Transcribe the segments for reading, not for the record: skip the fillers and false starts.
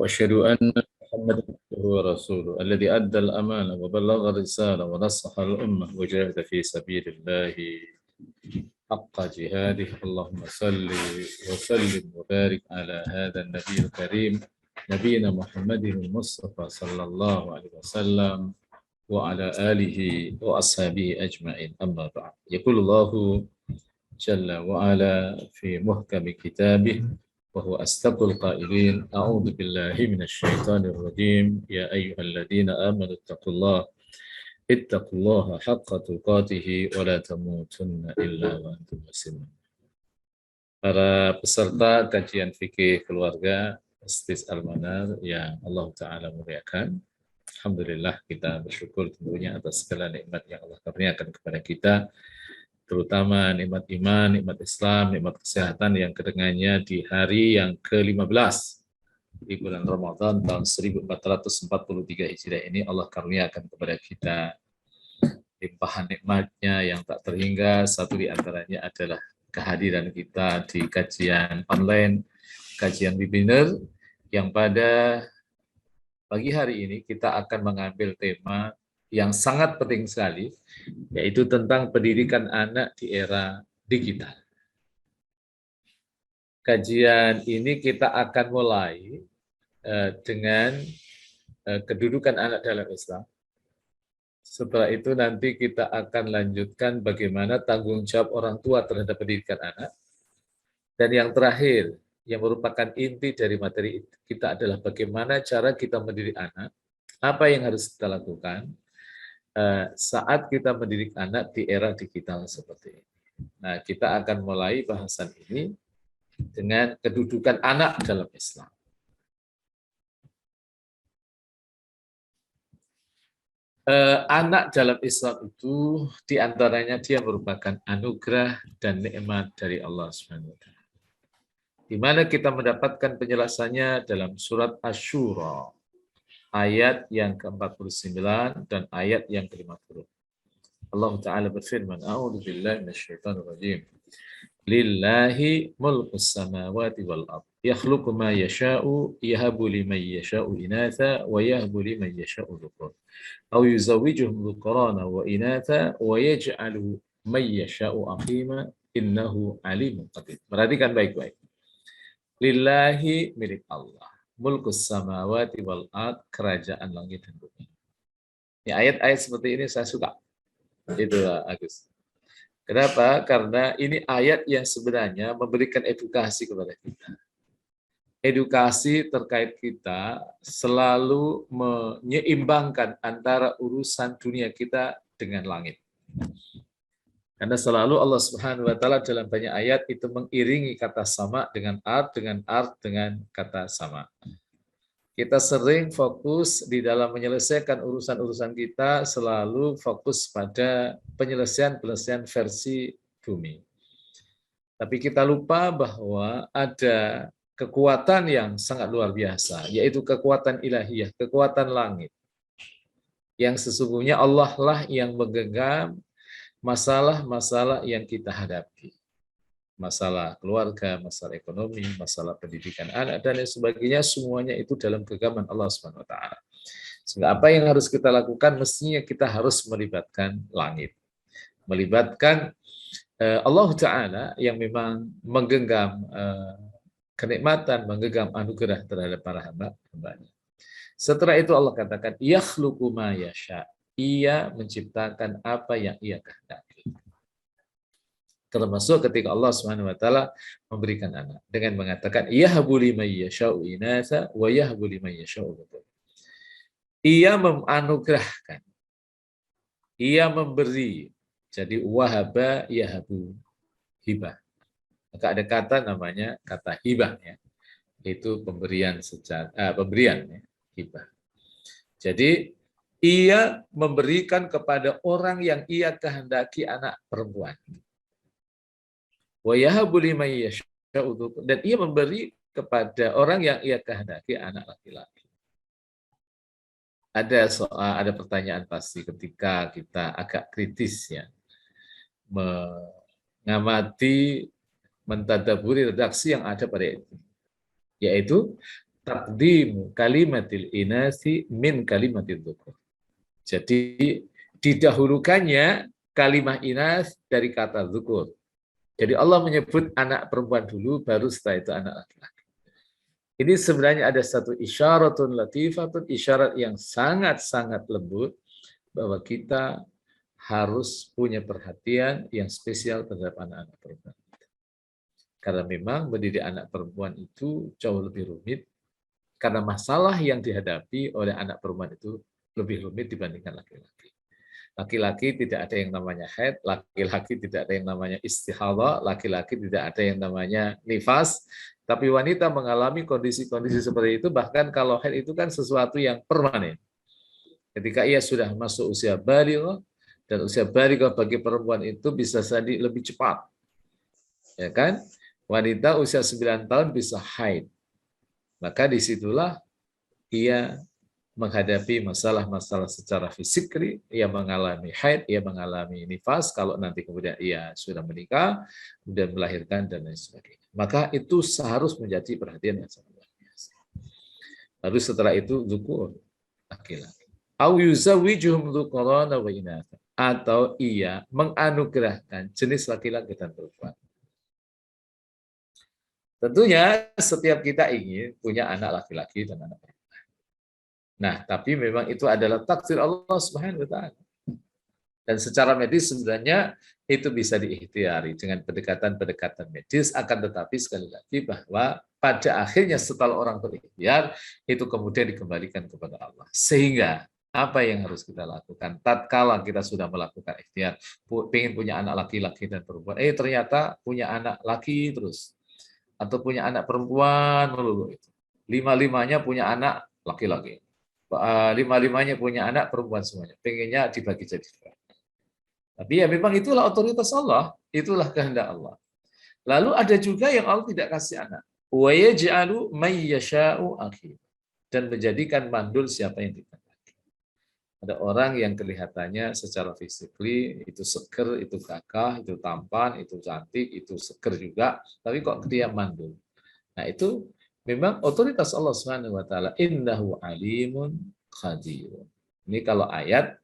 وأشهد أن محمدا عبده ورسوله الذي أدى الأمانة وبلغ الرسالة ونصح الأمة وجاهد في سبيل الله حق جهاده. اللهم صل وسلم وبارك على هذا النبي الكريم نبينا محمد المصطفى صلى الله عليه وسلم وعلى آله وأصحابه أجمعين. أما بعد، يقول الله جل وعلا في محكم كتابه وهو أصدق القائلين: أعوذ بالله من الشيطان الرجيم يا أيها الذين آمنوا اتقوا الله حق تقاته ولا تموتن إلا وأنتم مسلمون. Para peserta kajian fikih keluarga Masjid Al-Manar yang Allah Ta'ala muliakan, alhamdulillah kita bersyukur tentunya atas segala nikmat yang Allah karuniakan kepada kita, terutama nikmat iman, nikmat Islam, nikmat kesehatan yang kedengannya di hari yang ke-15 di bulan Ramadan tahun 1443 Hijriah ini Allah karuniakan kepada kita limpahan nikmatnya yang tak terhingga. Satu di antaranya adalah kehadiran kita di kajian online, kajian webinar yang pada pagi hari ini kita akan mengambil tema yang sangat penting sekali, yaitu tentang pendidikan anak di era digital. Kajian ini kita akan mulai dengan kedudukan anak dalam Islam. Setelah itu nanti kita akan lanjutkan bagaimana tanggung jawab orang tua terhadap pendidikan anak. Dan yang terakhir, yang merupakan inti dari materi kita adalah bagaimana cara kita mendidik anak, apa yang harus kita lakukan saat kita mendidik anak di era digital seperti ini. Nah, kita akan mulai bahasan ini dengan kedudukan anak dalam Islam. Anak dalam Islam itu diantaranya dia merupakan anugerah dan nikmat dari Allah SWT. Di mana kita mendapatkan penjelasannya dalam surat Asy-Syura ayat yang ke-49 dan ayat yang ke-50. Allah Ta'ala berfirman, A'udzu billahi minasyaitonir rajim. Lillahi mulkus samawati wal ardh. Yakhluqu ma yasha'u yahabu liman yasha'u inatha wa yahabu liman yasha'u dhukur. Aw yuzawwijuhum dhukrana wa inatha wa yaj'alu man yasha'u aqima innahu alimun qadir. Perhatikan baik-baik. Lillahi milik Allah. Mulkus samawati wal ardh, kerajaan langit dan bumi. Ya, ayat-ayat seperti ini saya suka. Itu Agus. Kenapa? Karena ini ayat yang sebenarnya memberikan edukasi kepada kita. Edukasi terkait kita selalu menyeimbangkan antara urusan dunia kita dengan langit. Karena selalu Allah Subhanahu wa Ta'ala dalam banyak ayat itu mengiringi kata sama dengan art dengan kata sama. Kita sering fokus di dalam menyelesaikan urusan-urusan kita, selalu fokus pada penyelesaian versi bumi. Tapi kita lupa bahwa ada kekuatan yang sangat luar biasa, yaitu kekuatan ilahiyah, kekuatan langit. Yang sesungguhnya Allah lah yang menggenggam masalah-masalah yang kita hadapi. Masalah keluarga, masalah ekonomi, masalah pendidikan anak, dan lain sebagainya, semuanya itu dalam genggaman Allah Subhanahu wa Ta'ala. Sehingga apa yang harus kita lakukan, mestinya kita harus melibatkan langit. Melibatkan Allah Ta'ala yang memang menggenggam kenikmatan, menggenggam anugerah terhadap para hamba-hambanya. Setelah itu Allah katakan, yakhluqu ma yasha. Ia menciptakan apa yang ia kehendaki. Termasuk ketika Allah Subhanahu wa Ta'ala memberikan anak dengan mengatakan yahabu liman yasha'u inatha wa yahabu liman yasha'u dhukur. Ia menganugerahkan, ia memberi. Jadi wahaba yahabu, hibah. Maka ada kata namanya kata hibah, ya. Itu pemberian pemberian, ya, hibah. Jadi ia memberikan kepada orang yang ia kehendaki anak perempuan. Dan ia memberi kepada orang yang ia kehendaki anak laki-laki. Ada pertanyaan pasti ketika kita agak kritis, ya, mengamati, mentadaburi redaksi yang ada pada itu, yaitu taqdimu kalimatil inasi min kalimatil dhukur. Jadi didahulukannya kalimah inas dari kata dhukur. Jadi Allah menyebut anak perempuan dulu, baru setelah itu anak laki-laki. Ini sebenarnya ada satu isyaratun latifatun, isyarat yang sangat-sangat lembut, bahwa kita harus punya perhatian yang spesial terhadap anak-anak perempuan. Karena memang mendidik anak perempuan itu jauh lebih rumit, karena masalah yang dihadapi oleh anak perempuan itu lebih rumit dibandingkan laki-laki. Laki-laki tidak ada yang namanya haid, laki-laki tidak ada yang namanya istihadah, laki-laki tidak ada yang namanya nifas, tapi wanita mengalami kondisi-kondisi seperti itu, bahkan kalau haid itu kan sesuatu yang permanen. Ketika ia sudah masuk usia baligh, dan usia baligh bagi perempuan itu bisa jadi lebih cepat. Ya kan? Wanita usia 9 tahun bisa haid. Maka disitulah ia menghadapi masalah-masalah secara fisik, ia mengalami haid, ia mengalami nifas, kalau nanti kemudian ia sudah menikah, kemudian melahirkan, dan lain sebagainya. Maka itu seharus menjadi perhatian yang sangat luar biasa. Lalu setelah itu, dzukur, laki-laki. Au yuzawwijuhum dzukrana wa inatha. Atau ia menganugerahkan jenis laki-laki dan perempuan. Tentunya setiap kita ingin punya anak laki-laki dan anak perempuan. Nah, tapi memang itu adalah takdir Allah Subhanahu wa taala. Dan secara medis sebenarnya itu bisa diikhtiari dengan pendekatan-pendekatan medis, akan tetapi sekali lagi bahwa pada akhirnya setelah orang berikhtiar, itu kemudian dikembalikan kepada Allah. Sehingga apa yang harus kita lakukan? Tatkala kita sudah melakukan ikhtiar, ingin punya anak laki-laki dan perempuan, ternyata punya anak laki terus, atau punya anak perempuan melulu itu. Lima-limanya punya anak laki-laki. Lima-limanya punya anak perempuan semuanya. Pengennya dibagi jadi dua. Tapi ya memang itulah otoritas Allah, itulah kehendak Allah. Lalu ada juga yang Allah tidak kasih anak. Wa yaj'alu may yasha'u akhir. Dan menjadikan mandul siapa yang dikehendaki. Ada orang yang kelihatannya secara fisikly itu seger, itu gagah, itu tampan, itu cantik, itu seger juga, tapi kok dia mandul. Nah, itu memang otoritas Allah Subhanahu wa taala, innahu alimun qadir. Ini kalau ayat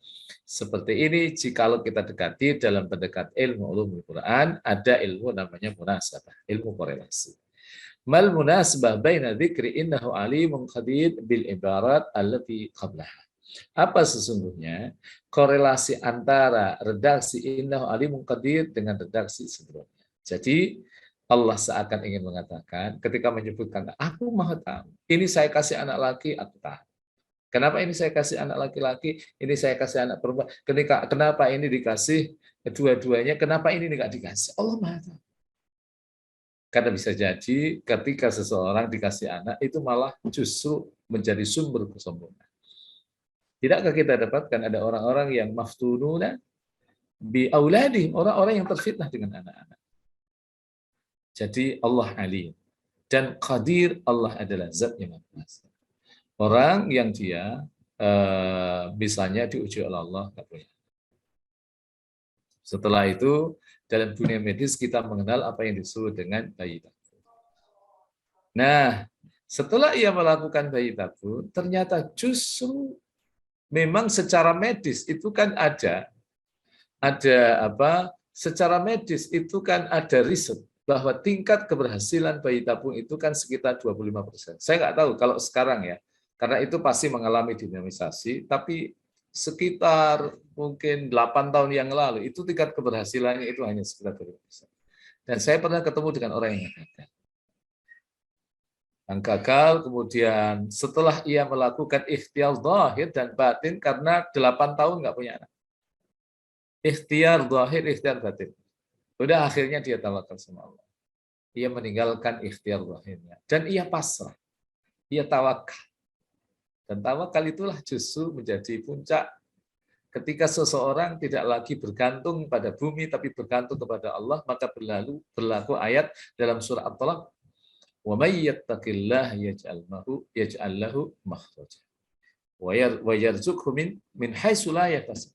seperti ini, jikalau kita dekati dalam pendekat ilmu ulumul Quran, ada ilmu namanya munasabah, ilmu korelasi. Mal munasabah baina dzikri innahu alimun qadir bil ibarat allati qablaha. Apa sesungguhnya korelasi antara redaksi innahu alimun qadir dengan redaksi sebelumnya. Jadi Allah seakan ingin mengatakan ketika menyebutkan aku maha tahu, ini saya kasih anak laki, aku tahu. Kenapa ini saya kasih anak laki-laki, ini saya kasih anak perempuan, kenapa ini dikasih kedua-duanya, kenapa ini tidak dikasih? Allah maha tahu. Karena bisa jadi ketika seseorang dikasih anak, itu malah justru menjadi sumber kesombongan. Tidakkah kita dapatkan ada orang-orang yang maftununa bi auladihim, orang-orang yang terfitnah dengan anak-anak. Jadi Allah alim. Dan qadir, Allah adalah zat yang maha kuasa. Orang yang dia misalnya diuji oleh Allah, tak punya. Setelah itu, dalam dunia medis kita mengenal apa yang disebut dengan bayi tabung. Nah, setelah ia melakukan bayi tabung, ternyata justru memang secara medis itu kan ada apa? Secara medis itu kan ada riset bahwa tingkat keberhasilan bayi tabung itu kan sekitar 25%. Saya nggak tahu kalau sekarang ya, karena itu pasti mengalami dinamisasi, tapi sekitar mungkin 8 tahun yang lalu, itu tingkat keberhasilannya itu hanya sekitar 20%. Dan saya pernah ketemu dengan orang yang gagal. Yang gagal, kemudian setelah ia melakukan ikhtiar zahir dan batin, karena 8 tahun nggak punya anak. Ikhtiar zahir, ikhtiar batin. Udah akhirnya dia tawakal sama Allah. Ia meninggalkan ikhtiar zahirnya. Dan ia pasrah. Ia tawakal. Dan tawakal itulah justru menjadi puncak ketika seseorang tidak lagi bergantung pada bumi, tapi bergantung kepada Allah, maka berlaku ayat dalam surah At-Talaq, wa may yattaqillaha yaj'al lahu makhraja wa yarzuqhu min haitsu la yahtasib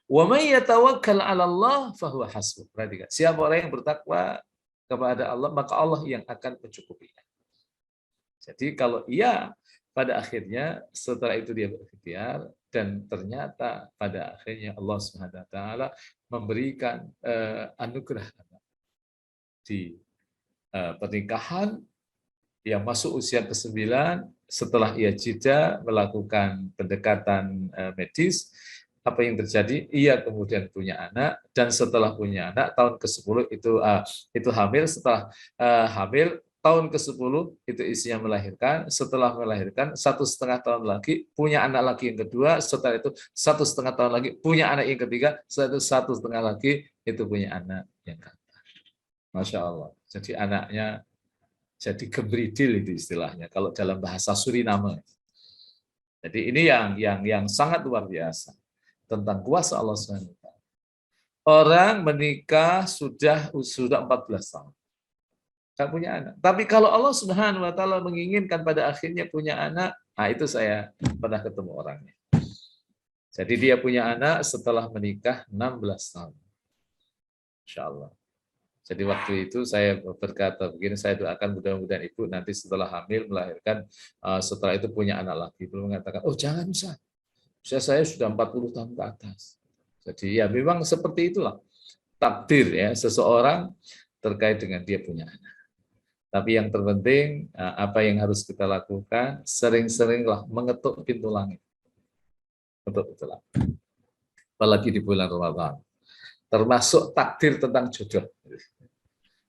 wa may yatawakkal 'ala Allah fa huwa hasbuh. Perhatikan, siapa orang yang bertakwa kepada Allah, maka Allah yang akan mencukupinya. Jadi kalau ia pada akhirnya setelah itu dia berikhtiar, dan ternyata pada akhirnya Allah Subhanahu wa taala memberikan anugerah di pernikahan yang masuk usia ke-9 setelah ia jeda melakukan pendekatan medis. Apa yang terjadi? Ia kemudian punya anak, dan setelah punya anak tahun ke-10 itu hamil. Setelah hamil tahun ke-10 itu istrinya melahirkan. Setelah melahirkan 1,5 tahun lagi punya anak lagi yang kedua. Setelah itu 1,5 tahun lagi punya anak yang ketiga. Setelah itu 1,5 lagi itu punya anak yang keempat. Masya Allah. Jadi anaknya jadi gebridil itu istilahnya kalau dalam bahasa Suriname. Jadi ini yang sangat luar biasa tentang kuasa Allah SWT. Orang menikah sudah 14 tahun, nggak punya anak. Tapi kalau Allah Subhanahu Wa Taala menginginkan pada akhirnya punya anak, nah itu saya pernah ketemu orangnya. Jadi dia punya anak setelah menikah 16 tahun. Insya Allah. Jadi waktu itu saya berkata begini, saya doakan mudah-mudahan ibu nanti setelah hamil melahirkan, setelah itu punya anak lagi. Belum mengatakan, oh jangan Ustaz, usia saya sudah 40 tahun ke atas. Jadi ya memang seperti itulah takdir ya seseorang terkait dengan dia punya anak. Tapi yang terpenting apa yang harus kita lakukan, sering-seringlah mengetuk pintu langit. Untuk itulah. Apalagi di bulan Ramadan. Termasuk takdir tentang jodoh.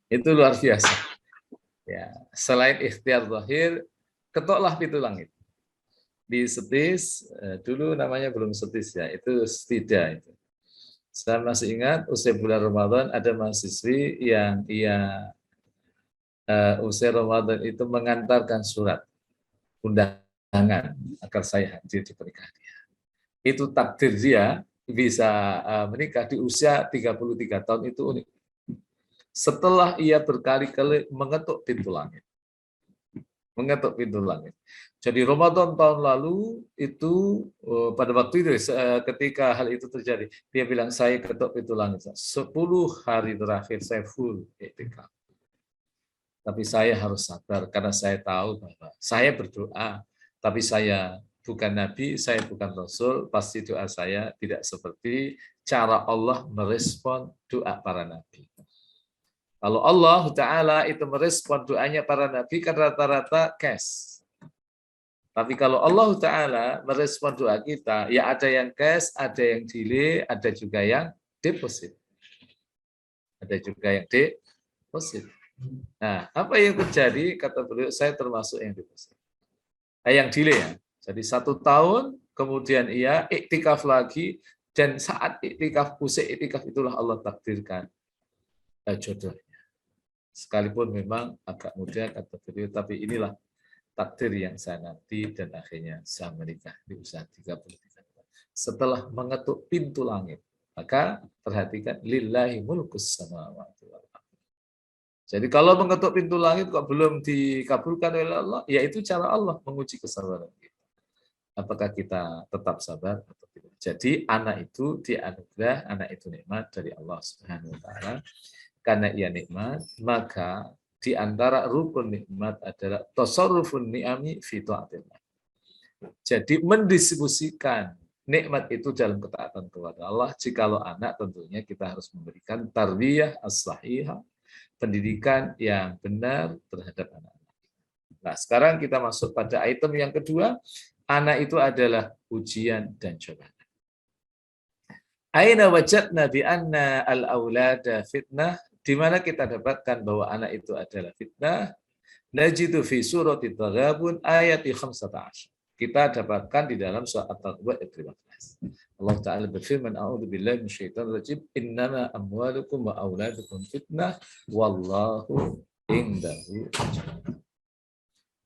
Itu luar biasa. Ya, selain ikhtiar zahir, ketoklah pintu langit. Di Setis, dulu namanya belum Setis ya, itu Setida itu. Saya masih ingat usia bulan Ramadan ada mahasiswi yang ia usia Ramadan itu mengantarkan surat undangan agar saya hadir di pernikahan dia. Itu takdir dia bisa menikah di usia 33 tahun itu unik. Setelah ia berkali-kali mengetuk pintu langit. Mengetuk pintu langit. Jadi Ramadan tahun lalu itu pada waktu itu ketika hal itu terjadi, dia bilang saya ketuk pintu langit. 10 hari terakhir saya full iktikaf. Tapi saya harus sabar karena saya tahu bahwa saya berdoa, tapi saya bukan nabi, saya bukan rasul, pasti doa saya tidak seperti cara Allah merespon doa para nabi. Kalau Allah Ta'ala itu merespon doanya para nabi kan rata-rata cash. Tapi kalau Allah Ta'ala merespon doa kita, ya ada yang cash, ada yang delay, ada juga yang deposit. Ada juga yang deposit. Nah, apa yang terjadi? Kata beliau, saya termasuk yang deposit. Yang delay ya. Jadi 1 tahun, kemudian ia iktikaf lagi, dan saat iktikaf, usai iktikaf itulah Allah takdirkan jodohnya. Sekalipun memang agak muda kata beliau, tapi inilah takdir yang saya nanti dan akhirnya saya menikah di usia 33 tahun. Setelah mengetuk pintu langit, maka perhatikan lillahi mulkus samawati wal ardh. Jadi kalau mengetuk pintu langit kok belum dikabulkan oleh Allah, ya itu cara Allah menguji kesabaran kita. Apakah kita tetap sabar atau tidak. Jadi anak itu dianugerah, anak itu nikmat dari Allah Subhanahu wa taala. Karena ia nikmat, maka di antara rukun nikmat adalah tasarrufun ni'ami fi ta'atillah. Jadi mendistribusikan nikmat itu dalam ketaatan kepada Allah. Jikalau anak tentunya kita harus memberikan tarbiyah as-sahihah, pendidikan yang benar terhadap anak-anak. Nah, sekarang kita masuk pada item yang kedua, anak itu adalah ujian dan cobaan. Aina wajadna bi anna al-aulada fitnah, di mana kita dapatkan bahwa anak itu adalah fitnah. Najidu fi surati Taghabun ayat 15. Kita dapatkan di dalam surat At-Taghabun ayat 15. Allah Ta'ala berfirman, A'udzu billahi minasyaitonir rajim, innama amwalukum wa auladukum fitnah wallahu indahu ajrun.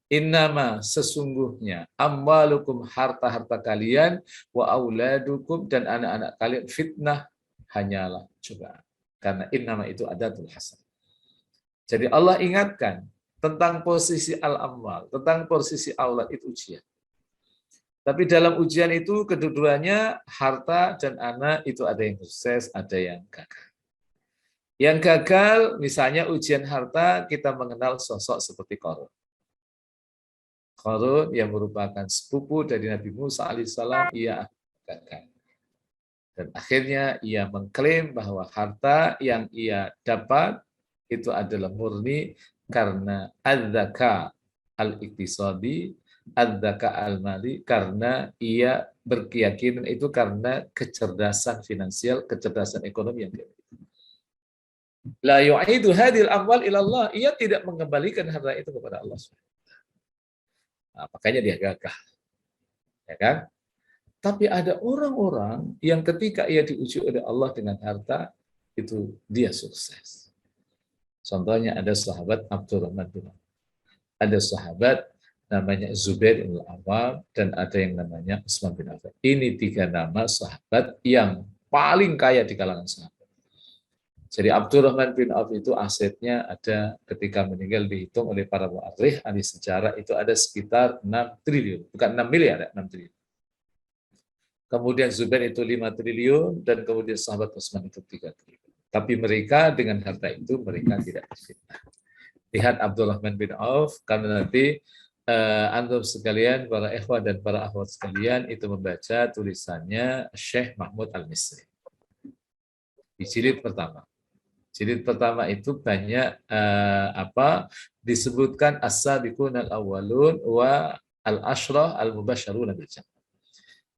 Innama sesungguhnya amwalukum harta-harta kalian wa auladukum dan anak-anak kalian fitnah hanyalah cobaan. Karena innama itu adatul hasan. Jadi Allah ingatkan tentang posisi al-amwal, tentang posisi aulad itu ujian. Tapi dalam ujian itu kedua-duanya harta dan anak itu ada yang sukses, ada yang gagal. Yang gagal misalnya ujian harta kita mengenal sosok seperti Qarun. Qarun yang merupakan sepupu dari Nabi Musa alaihissalam, ia gagal. Dan akhirnya ia mengklaim bahwa harta yang ia dapat itu adalah murni karena adzaka al-iktisadi, adzaka al-mali, karena ia berkeyakinan itu karena kecerdasan finansial, kecerdasan ekonomi yang dia miliki. La yu'idu hadhil amwal ilallah, ia tidak mengembalikan harta itu kepada Allah. Nah, makanya dia gagah. Ya kan? Tapi ada orang-orang yang ketika ia diuji oleh Allah dengan harta, itu dia sukses. Contohnya ada sahabat Abdurrahman bin Auf. Ada sahabat namanya Zubair bin Al-Awwam, dan ada yang namanya Utsman bin Affan. Ini 3 nama sahabat yang paling kaya di kalangan sahabat. Jadi Abdurrahman bin Auf itu asetnya ada ketika meninggal dihitung oleh para mu'arrikh ahli sejarah itu ada sekitar 6 triliun, bukan 6 miliar, 6 triliun. Kemudian Zubair itu 5 triliun, dan kemudian sahabat Utsman itu 3 triliun. Tapi mereka dengan harta itu mereka tidak berfitnah. Lihat Abdurrahman bin Auf, karena nanti antum sekalian, para ikhwah dan para akhwat sekalian itu membaca tulisannya Syekh Mahmud Al-Misri di jilid pertama. Jilid pertama itu banyak disebutkan as-sabiqun al-awwalun wa al-ashrah al-mubasysyaruna bil jannah.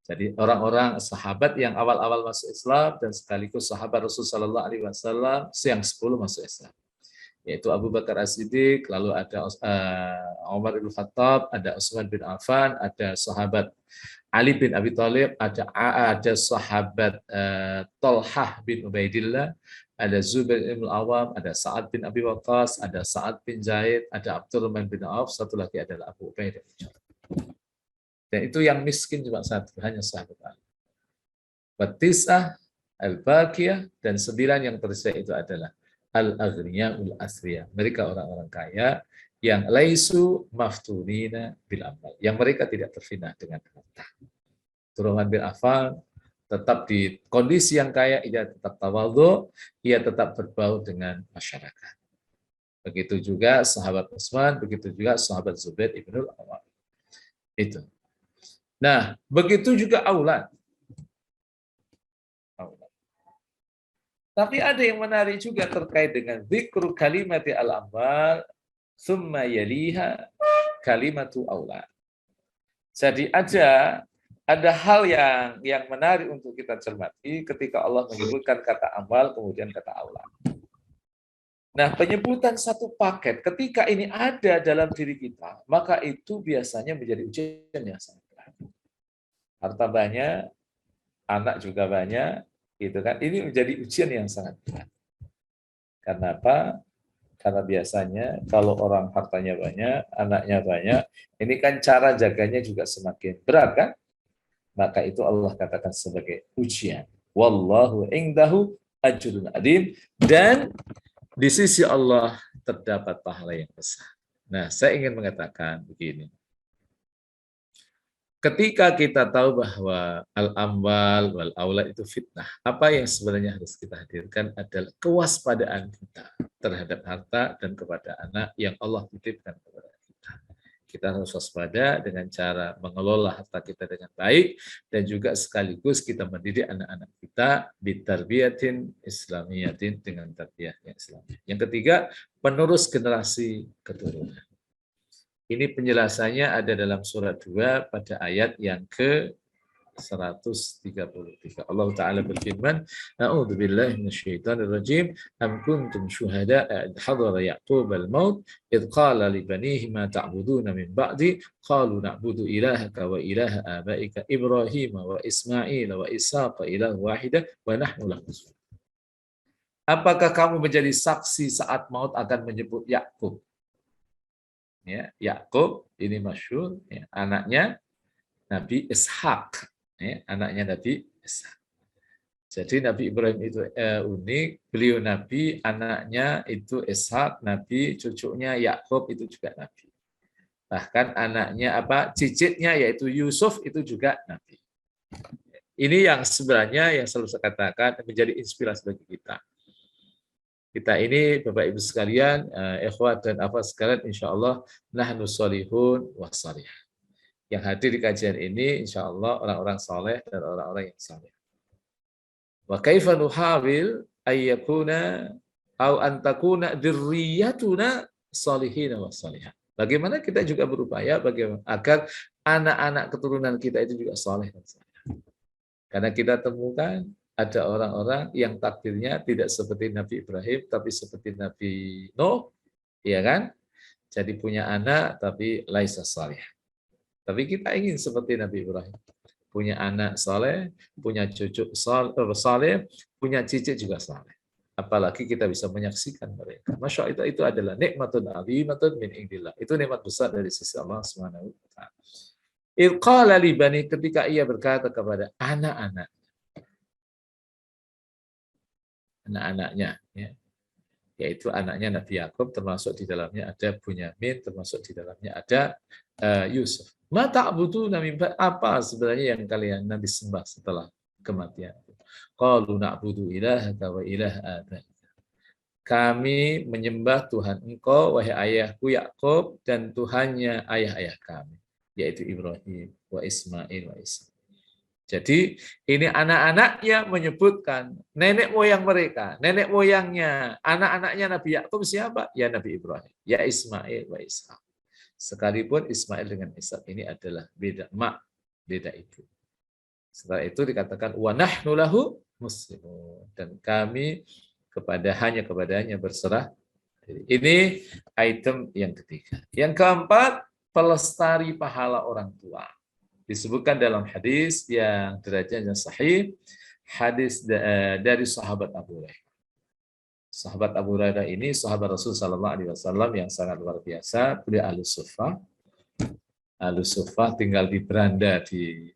Jadi orang-orang sahabat yang awal-awal masuk Islam dan sekaligus sahabat Rasulullah sallallahu alaihi wasallam yang 10 masuk Islam. Yaitu Abu Bakar As-Siddiq, lalu ada Umar bin Khattab, ada Utsman bin Affan, ada sahabat Ali bin Abi Thalib, ada sahabat Thalhah bin Ubaidillah, ada Zubair bin Al-Awwam, ada Sa'ad bin Abi Waqqas, ada Sa'ad bin Zaid, ada Abdurrahman bin Auf, satu lagi adalah Abu Ubaidah bin Jarrah. Dan itu yang miskin cuma satu, hanya sahabat Ali. Batisah, Al-Baqiyah, dan 9 yang tersisa itu adalah Al-Aghniya'ul Asriya. Mereka orang-orang kaya yang laisu maftunina bil amal, yang mereka tidak terfitnah dengan harta. Abdurrahman bin Affan tetap di kondisi yang kaya, ia tetap tawadhu, ia tetap berbau dengan masyarakat. Begitu juga sahabat Utsman, begitu juga sahabat Zubair ibn Al-Awwam. Itu. Nah, begitu juga aulad. Tapi ada yang menarik juga terkait dengan dzikru kalimati al-amwal summa yaliha kalimatu aulad. Jadi ada hal yang menarik untuk kita cermati ketika Allah menyebutkan kata amal kemudian kata aulad. Nah, penyebutan satu paket ketika ini ada dalam diri kita, maka itu biasanya menjadi ujian yang sangat berat. Harta banyak, anak juga banyak, gitu kan? Ini menjadi ujian yang sangat berat. Karena apa? Karena biasanya kalau orang hartanya banyak, anaknya banyak, ini kan cara jaganya juga semakin berat kan? Maka itu Allah katakan sebagai ujian. Wallahu indahu ajrun adim, dan di sisi Allah terdapat pahala yang besar. Nah, saya ingin mengatakan begini. Ketika kita tahu bahwa al-amwal wal aulad itu fitnah, apa yang sebenarnya harus kita hadirkan adalah kewaspadaan kita terhadap harta dan kepada anak yang Allah titipkan kepada kita. Kita harus waspada dengan cara mengelola harta kita dengan baik, dan juga sekaligus kita mendidik anak-anak kita bitarbiyatin islamiyatin, dengan tarbiyah yang Islamiyah. Yang ketiga, penerus generasi keturunan. Ini penjelasannya ada dalam surat 2 pada ayat yang ke-133. Allah Ta'ala berfirman, A'udzu billahi minasyaitonir rajim, am kuntum syuhada'a idh hadara Ya'qub al-maut, idh qala li banihi ma ta'buduna min ba'di, qalu na'budu ilahaka wa ilaha abaika Ibrahim wa Ismail wa Ishaq ilah wahidah wa nahnu lahu muslimun. Apakah kamu menjadi saksi saat maut akan menyebut Yakub? Ya, Yakub ini masyhur, ya, anaknya Nabi Ishak, ya, anaknya Nabi Ishak. Jadi Nabi Ibrahim itu unik, beliau Nabi, anaknya itu Ishak Nabi, cucunya Yakub itu juga Nabi. Bahkan anaknya cicitnya yaitu Yusuf itu juga Nabi. Ini yang sebenarnya yang selalu saya katakan menjadi inspirasi bagi kita. Kita ini Bapak Ibu sekalian, ikhwat dan akhwat sekalian, insya Allah nahnu solihun wassalih. Yang hadir di kajian ini insya Allah orang-orang saleh dan orang-orang yang saleh. Wa kaifa nuhawil ayyakuna au antakuna dzurriyyatuna salihina wassalihat. Bagaimana kita juga berupaya bagaimana agar anak-anak keturunan kita itu juga saleh dan saleh. Karena kita temukan ada orang-orang yang takdirnya tidak seperti Nabi Ibrahim, tapi seperti Nabi Nuh, ya kan? Jadi punya anak, tapi laisa salih. Tapi kita ingin seperti Nabi Ibrahim. Punya anak saleh, punya cucu saleh, punya cicit juga saleh. Apalagi kita bisa menyaksikan mereka. Masya Allah, itu adalah nikmatun azimatun min indillah. Itu nikmat besar dari sisi Allah Subhanahu wa taala. Ilqala li bani, ketika ia berkata kepada anak-anaknya, ya, yaitu anaknya Nabi Yakub, termasuk di dalamnya ada Bunyamin, termasuk di dalamnya ada Yusuf. Ma ta'buduna min ba'di, apa sebenarnya yang kalian nanti sembah setelah kematian? Qalu na'budu ilahaka wa ilaha abaika. Kami menyembah Tuhan engkau, wahai ayahku Yakub, dan Tuhannya ayah-ayah kami, yaitu Ibrahim wa Ismail wa Isa. Jadi ini anak-anaknya menyebutkan nenek moyang mereka, nenek moyangnya, anak-anaknya Nabi Yakub siapa? Ya Nabi Ibrahim, ya Ismail wa Isa. Sekalipun Ismail dengan Ishak ini adalah beda mak, beda ibu. Setelah itu dikatakan wa nahnu lahu muslimun, dan kami hanya kepadanya berserah diri. Ini item yang ketiga. Yang keempat, pelestari pahala orang tua. Disebutkan dalam hadis yang derajatnya sahih, hadis dari sahabat Abu Hurairah. Sahabat Abu Hurairah ini sahabat Rasul Sallallahu Alaihi Wasallam yang sangat luar biasa. Beliau Ahlus Suffah. Ahlus Suffah tinggal di beranda di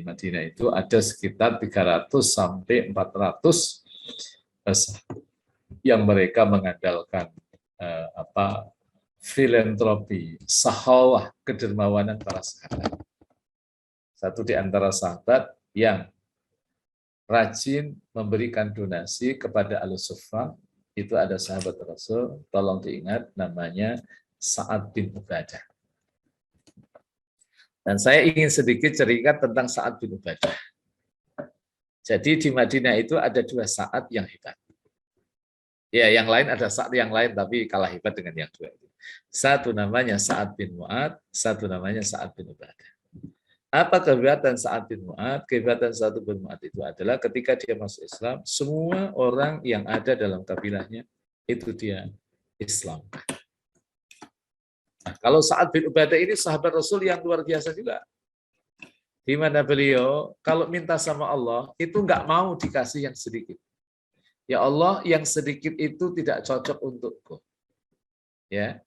Madinah itu ada sekitar 300 sampai 400 yang mereka mengandalkan filantropi, sahawah, kedermawanan para sahabat. Satu di antara sahabat yang rajin memberikan donasi kepada Al-Suffah, itu ada sahabat Rasul, tolong diingat namanya Sa'ad bin Ubadah. Dan saya ingin sedikit cerita tentang Sa'ad bin Ubadah. Jadi di Madinah itu ada dua Sa'ad yang hebat. Ya, yang lain ada Sa'ad yang lain, tapi kalah hebat dengan yang dua itu. Satu namanya Sa'ad bin Mu'ad, satu namanya Sa'ad bin Ubadah. Apa kehebatan Sa'ad bin Mu'ad? Kehebatan Sa'ad bin Mu'ad itu adalah ketika dia masuk Islam, semua orang yang ada dalam kabilahnya itu dia Islam. Nah, kalau Sa'ad bin Ubadah ini sahabat Rasul yang luar biasa juga. Di mana beliau kalau minta sama Allah itu nggak mau dikasih yang sedikit. Ya Allah, yang sedikit itu tidak cocok untukku. Ya.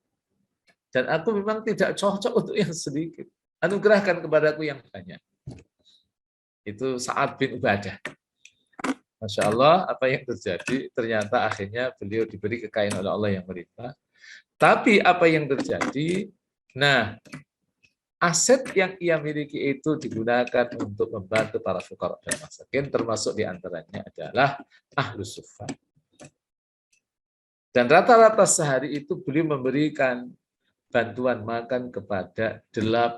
Dan aku memang tidak cocok untuk yang sedikit. Anugerahkan kepadaku yang banyak. Itu Sa'ad bin Ubadah. Masya Allah, apa yang terjadi? Ternyata akhirnya beliau diberi kekayaan oleh Allah yang melimpah. Tapi apa yang terjadi? Nah, aset yang ia miliki itu digunakan untuk membantu para fuqara dan masakin, termasuk diantaranya adalah Ahlus Suffah. Dan rata-rata sehari itu beliau memberikan bantuan makan kepada 80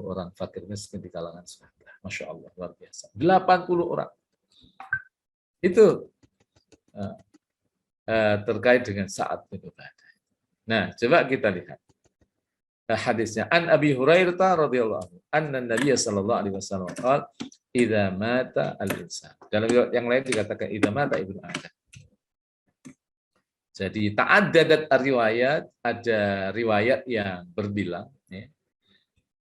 orang fakir miskin di kalangan sahabat. Masya Allah, luar biasa. 80 orang. Itu terkait dengan Sa'ad bin Ubadah. Nah, coba kita lihat hadisnya. An Abi Hurairah radhiyallahu anhu, anna Nabiy sallallahu alaihi wasallam qala, "Idza mata al-insan." Dalam yang lain dikatakan idza mata ibnu Adam. Jadi ta'addadat riwayat, ada riwayat yang berbilang, ya.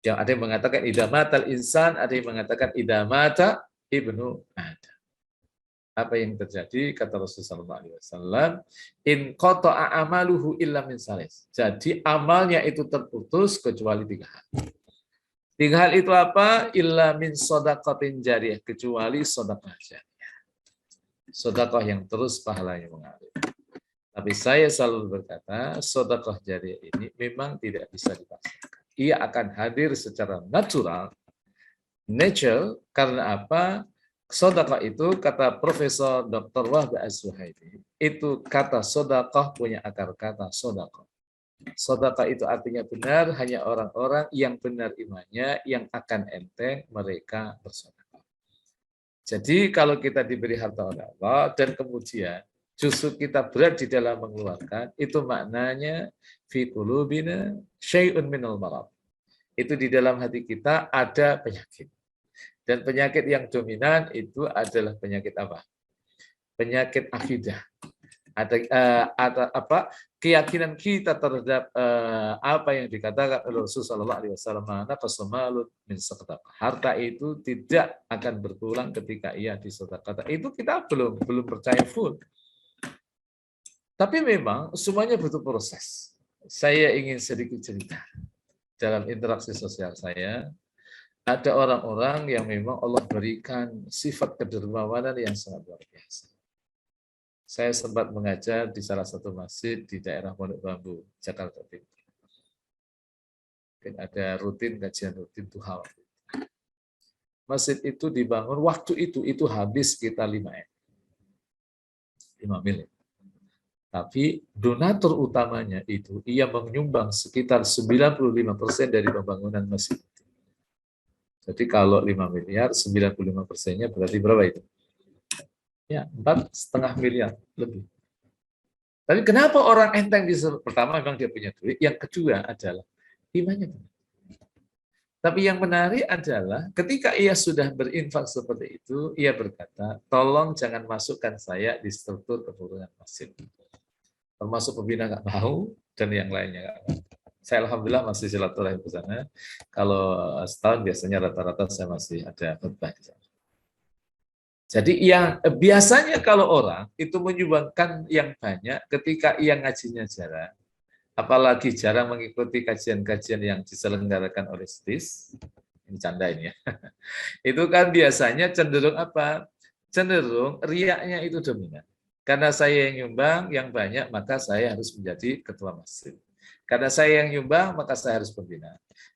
Yang ada yang mengatakan idza matal insan, ada yang mengatakan idza mata ibnu Adam. Apa yang terjadi? Kata Rasulullah SAW, in qata'a amaluhu illa min salis. Jadi amalnya itu terputus kecuali 3 hal. 3 hal itu apa? Illa min shadaqatin jariyah, kecuali sedekah jariyah. Sedekah yang terus pahalanya mengalir. Tapi saya selalu berkata, sedekah jariyah ini memang tidak bisa dipaksakan. Ia akan hadir secara natural, karena apa? Sodaqah itu kata Profesor Dr. Wahba Az-Zuhaili, itu kata sodaqah punya akar kata sodaqah. Sodaqah itu artinya benar, hanya orang-orang yang benar imannya yang akan enteng mereka bersedekah. Jadi kalau kita diberi harta oleh Allah dan kemudian justru kita berat di dalam mengeluarkan, itu maknanya fi qulubina syai'un minal marad. Itu di dalam hati kita ada penyakit. Dan penyakit yang dominan itu adalah penyakit apa? Penyakit akidah. Ada apa? Keyakinan kita terhadap apa yang dikatakan oleh Rasulullah SAW, harta itu tidak akan berpulang ketika ia disedekahkan. Itu kita belum percaya full. Tapi memang semuanya butuh proses. Saya ingin sedikit cerita dalam interaksi sosial saya. Ada orang-orang yang memang Allah berikan sifat kedermawanan yang sangat luar biasa. Saya sempat mengajar di salah satu masjid di daerah Pondok Bambu, Jakarta Timur. Ada kajian rutin duha. Masjid itu dibangun waktu itu habis sekitar 5 miliar. Tapi donatur utamanya itu ia menyumbang sekitar 95% dari pembangunan masjid. Jadi kalau 5 miliar, 95%-nya berarti berapa itu? Ya, 4,5 miliar lebih. Tapi kenapa orang enteng disuruh? Pertama, memang dia punya duit. Yang kedua adalah imannya. Tapi yang menarik adalah ketika ia sudah berinfak seperti itu, ia berkata, tolong jangan masukkan saya di struktur kepengurusan masjid. Termasuk pembina nggak mau, dan yang lainnya nggak mau. Saya alhamdulillah masih silaturahim ke sana. Kalau setahun biasanya rata-rata saya masih ada khutbah di sana. Jadi yang biasanya kalau orang itu menyumbangkan yang banyak ketika ia ngajinya jarang, apalagi jarang mengikuti kajian-kajian yang diselenggarakan oleh STIS, ini canda ini ya, itu kan biasanya cenderung apa? Cenderung riaknya itu dominan. Karena saya yang nyumbang yang banyak, maka saya harus menjadi ketua masjid. Karena saya yang nyumbang, maka saya harus pembina.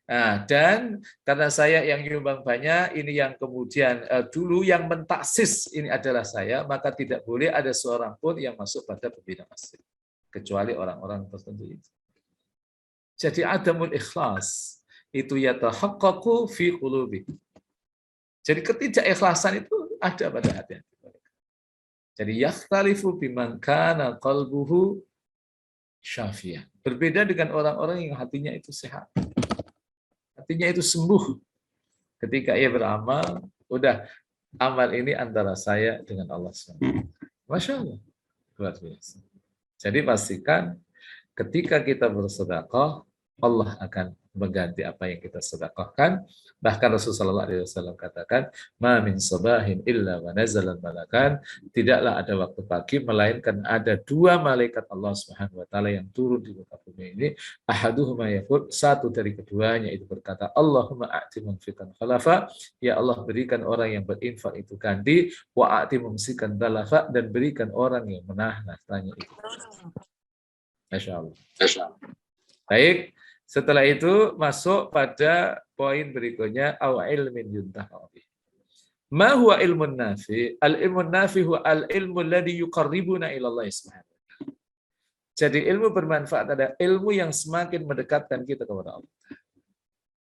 Nah, dan karena saya yang nyumbang banyak, ini yang kemudian dulu yang mentaksis ini adalah saya, maka tidak boleh ada seorang pun yang masuk pada pembina masjid. Kecuali orang-orang tertentu itu. Jadi adamul ikhlas itu yatahaqqaqu fi qulubi. Jadi ketidakikhlasan itu ada pada hati. Jadi yakhtalifu biman kana qalbuhu syafiyah. Berbeda dengan orang-orang yang hatinya itu sehat. Hatinya itu sembuh. Ketika ia beramal, udah amal ini antara saya dengan Allah SWT. Masya Allah. Luar biasa. Jadi pastikan ketika kita bersedekah, Allah akan mengganti apa yang kita sedekahkan. Bahkan Rasulullah SAW katakan, "Ma min sabahin illa wa nazalan malakan." Tidaklah ada waktu pagi melainkan ada 2 malaikat Allah Subhanahu wa taala yang turun di muka bumi ini. Ahaduhuma yaqul, satu dari keduanya itu berkata, "Allahumma a'ti munfiqan khalafa." Ya Allah, berikan orang yang berinfak itu ganti, wa a'ti mumsikan talafa, dan berikan orang yang menahan hartanya itu. Masya Allah. Baik, setelah itu masuk pada poin berikutnya, aw ilmin yuntafa bih. Ma huwa ilmun nafi? Al ilmun nafi huwa al ilmu alladhi yuqarribuna ila Allah subhanahu. Jadi ilmu bermanfaat adalah ilmu yang semakin mendekatkan kita kepada Allah.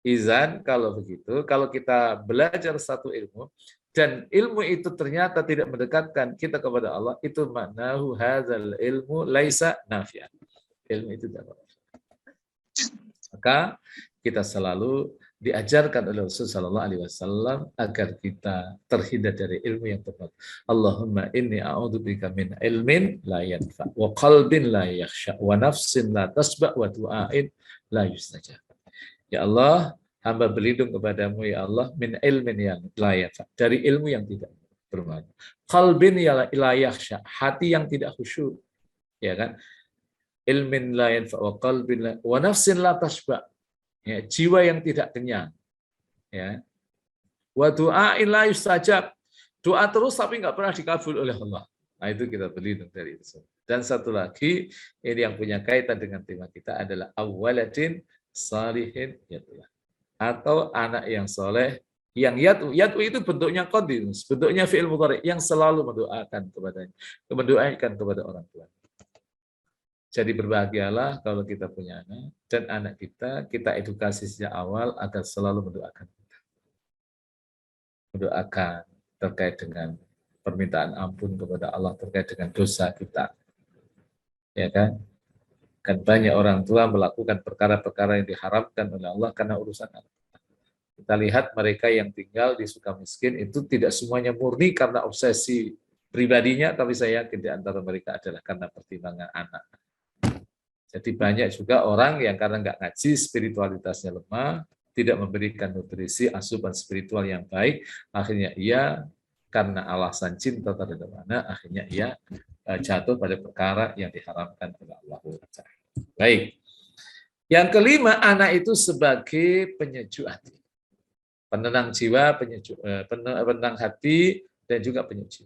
Izan, kalau begitu, kalau kita belajar satu ilmu dan ilmu itu ternyata tidak mendekatkan kita kepada Allah, itu maknahu hadzal ilmu laisa nafi'an. Ilmu itu tidak. Maka kita selalu diajarkan oleh Rasulullah Shallallahu Alaihi Wasallam agar kita terhindar dari ilmu yang tepat. Allahumma inni a'udzubika min ilmin la yanfa, wa qalbin la yakhsha, wa nafsin la tasba, wa du'ain la yustajab. Ya Allah, hamba berlindung kepadamu ya Allah min ilmin yang la yanfa, dari ilmu yang tidak bermanfaat. Qalbin la yakhsha, hati yang tidak khusyuk, ya kan? Ilmin la yanfa wa qalbin la wa nafsin la tasba, ya, jiwa yang tidak kenyang, ya, wa du'ain la yustajab, doa terus tapi nggak pernah dikabul oleh Allah. Nah, itu kita berlindung dari itu. Dan satu lagi, ini yang punya kaitan dengan tema kita adalah awwaladin salihin yatullah, atau anak yang soleh Yang yad'u itu bentuknya qadis, bentuknya fi'il mudhari yang selalu mendoakan kepadanya, mendoakan kepada orang tua. Jadi berbahagialah kalau kita punya anak dan anak kita edukasi sejak awal agar selalu mendoakan kita. Mendoakan terkait dengan permintaan ampun kepada Allah terkait dengan dosa kita. Ya kan? Kan banyak orang tua melakukan perkara-perkara yang diharamkan oleh Allah karena urusan anak. Kita lihat mereka yang tinggal di Sukamiskin itu tidak semuanya murni karena obsesi pribadinya, tapi saya yakin di antara mereka adalah karena pertimbangan anak. Jadi banyak juga orang yang karena nggak ngaji, spiritualitasnya lemah, tidak memberikan nutrisi, asupan spiritual yang baik, akhirnya ia karena alasan cinta terhadap anak, akhirnya ia jatuh pada perkara yang diharamkan oleh Allah. Baik. Yang kelima, anak itu sebagai penyejuk hati. Penenang jiwa, penenang hati, dan juga penyejuk.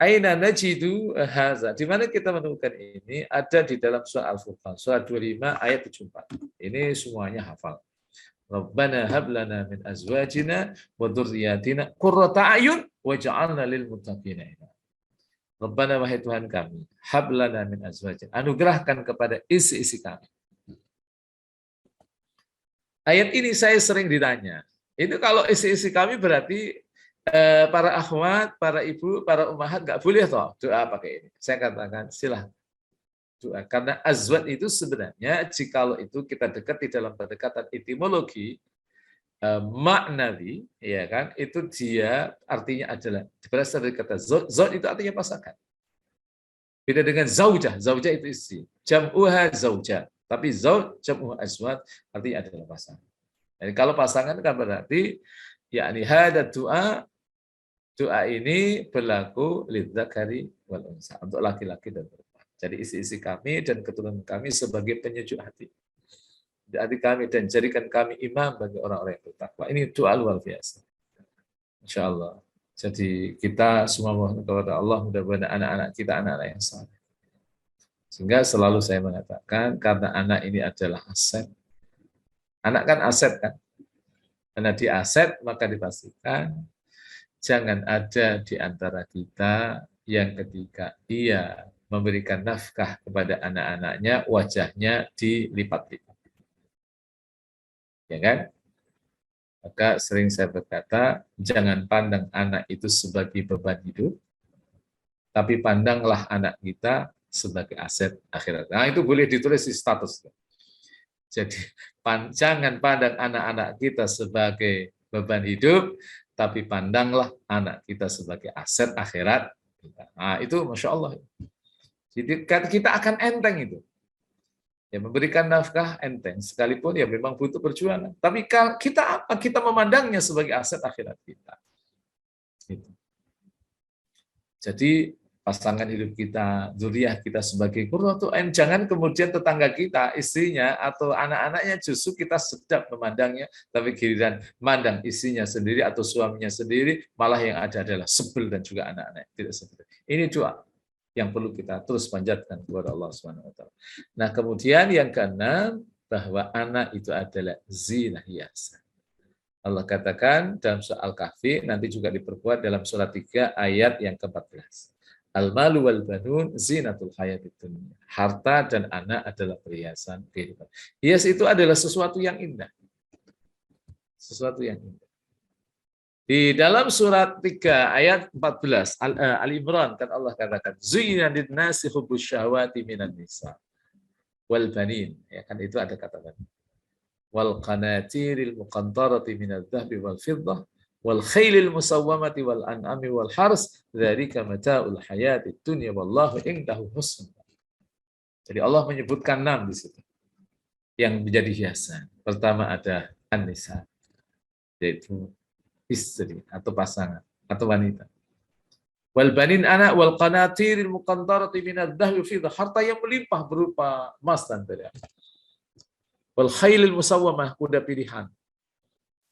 Aina najidu haza. Di mana kita menemukan ini? Ada di dalam surah Al-Furqan, surah 25 ayat 74. Ini semuanya hafal. Rabbana hab lana min azwajina wa dzurriyyatina qurrata a'yun waj'alna lil muttaqina imama. Rabbana wahai Tuhan kami, hab lana min azwajina. Anugerahkan kepada isi-isi kami. Ayat ini saya sering ditanya. Itu kalau isi-isi kami berarti para akhwat, para ibu, para ummahat nggak boleh toh doa pakai ini. Saya katakan silahkan doa. Karena azwat itu sebenarnya jikalau itu kita dekat di dalam pendekatan etimologi maknawi, ya kan, itu dia artinya adalah berasal dari kata zot. Zot itu artinya pasangan. Beda dengan zaujah. Zaujah itu istri. Jam'uha zaujah. Tapi zauj jam'uha azwat artinya adalah pasangan. Jadi kalau pasangan kan berarti yakni hada doa ini berlaku lidzakari wal unsa, untuk laki-laki dan perempuan. Jadi isi-isi kami dan keturunan kami sebagai penyejuk hati. Hati kami dan jadikan kami imam bagi orang-orang yang bertakwa. Ini doa luar biasa. Insya Allah. Jadi kita semua mohon kepada Allah mudah-mudahan anak-anak kita anak-anak yang saleh. Sehingga selalu saya mengatakan karena anak ini adalah aset. Anak kan aset kan. Karena di aset maka dipastikan jangan ada di antara kita yang ketika ia memberikan nafkah kepada anak-anaknya, wajahnya dilipat-lipat. Ya kan? Maka sering saya berkata, jangan pandang anak itu sebagai beban hidup, tapi pandanglah anak kita sebagai aset akhirat. Nah, itu boleh ditulis di status. Jadi, jangan pandang anak-anak kita sebagai beban hidup, tapi pandanglah anak kita sebagai aset akhirat. Nah, itu Masya Allah. Jadi kita akan enteng itu. Ya, memberikan nafkah enteng, sekalipun ya memang butuh perjuangan. Tapi kita apa? Kita memandangnya sebagai aset akhirat kita. Gitu. Jadi pasangan hidup kita, zuriyah kita sebagai qurratu ain, jangan kemudian tetangga kita, istrinya atau anak-anaknya justru kita sedap memandangnya, tapi giliran mandang istrinya sendiri atau suaminya sendiri, malah yang ada adalah sebel dan juga anak-anak tidak seperti itu. Ini doa yang perlu kita terus panjatkan kepada Allah Subhanahu wa taala. Nah, kemudian yang keenam, bahwa anak itu adalah zina hiasan. Allah katakan dalam surah Al-Kahfi, nanti juga diperkuat dalam surah 3 ayat yang ke-14. Al-malu wal banun zinatul hayatid dunya. Harta dan anak adalah perhiasan kehidupan. Hias itu adalah sesuatu yang indah. Sesuatu yang indah. Di dalam surat 3 ayat 14 Al-Imran kan Allah katakan zuyyina lin-nasi hubbus syahawati minan nisa wal banin, ya kan itu ada kata-kata wal qanatiril muqantarati minadz-dzahabi wal fiddah wal khailil musawwamati wal an'ami wal hars dzalika mata'ul hayatid dunya wallahu indahu husnul. Jadi Allah menyebutkan 6 di situ yang menjadi hiasan. Pertama ada an-nisa, yaitu istri atau pasangan atau wanita. Wal banin anak wal qanatiril muqantarati minadz-dzahabi fi harta yang melimpah berupa emas dan perak. Wal khailil musawwamah kuda pilihan.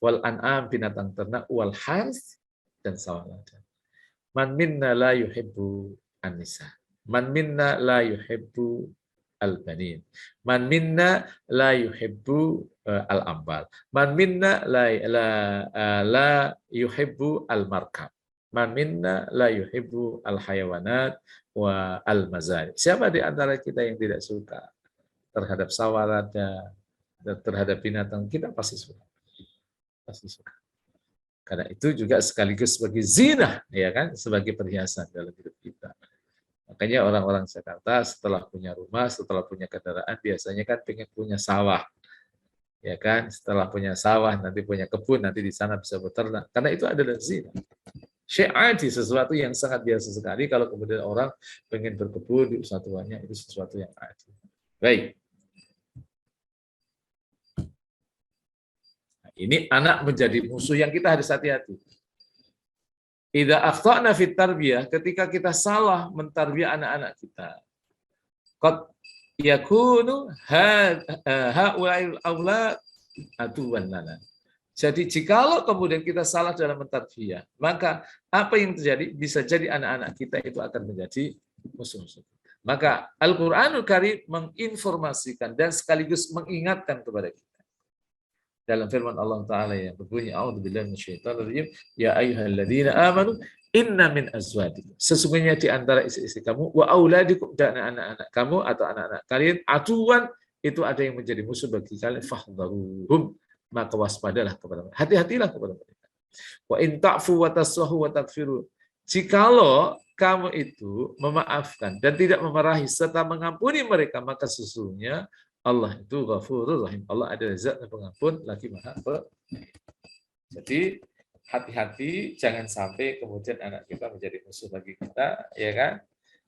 Wal an'am binatang ternak wal hars dan sawah ladang. Man minna la yuhibbu an-nisa. Man minna la yuhibbu al-banin. Man minna la yuhibbu al-ambal. Man minna la yuhibbu al-markab. Man minna la yuhibbu al-hayawanat wa al-mazari. Siapa di antara kita yang tidak suka terhadap sawarada, terhadap binatang? Kita pasti suka. Pasti suka. Karena itu juga sekaligus sebagai zina, ya kan, sebagai perhiasan dalam hidup kita. Makanya orang-orang Jakarta setelah punya rumah, setelah punya kendaraan, biasanya kan pengen punya sawah, ya kan. Setelah punya sawah, nanti punya kebun, nanti di sana bisa beternak. Karena itu adalah zina. Syi'adi, sesuatu yang sangat biasa sekali. Kalau kemudian orang pengen berkebun di usaha tuannya, itu sesuatu yang adil. Baik. Ini anak menjadi musuh yang kita harus hati-hati. Idza akhtana fit tarbiyah, ketika kita salah mentarbiyah anak-anak kita. Qad yakunu haula'il aulad aduwan lana. Jadi jikalau kemudian kita salah dalam mentarbiyah, maka apa yang terjadi bisa jadi anak-anak kita itu akan menjadi musuh-musuh. Maka Al-Qur'anul Karim menginformasikan dan sekaligus mengingatkan kepada kita. Dalam firman Allah Ta'ala yang berbunyi, A'udzubillahi minasyaitonirrajim, ya ayyuhalladzina amanu inna min azwajikum. Sesungguhnya di antara istri-istri kamu, wa auladikum, dan anak-anak kamu atau anak-anak kalian, aduan, itu ada yang menjadi musuh bagi kalian, fahdharuhum, maka waspadalah kepada mereka. Hati-hatilah kepada mereka. Wa in ta'fu wa tasfahu wa taghfiru. Jikalau kamu itu memaafkan dan tidak memarahi serta mengampuni mereka, maka sesungguhnya Allah itu Ghafurur Rahim. Allah adalah zat yang pengampun lagi Maha Penyayang. Jadi hati-hati jangan sampai kemudian anak kita menjadi musuh bagi kita, ya kan?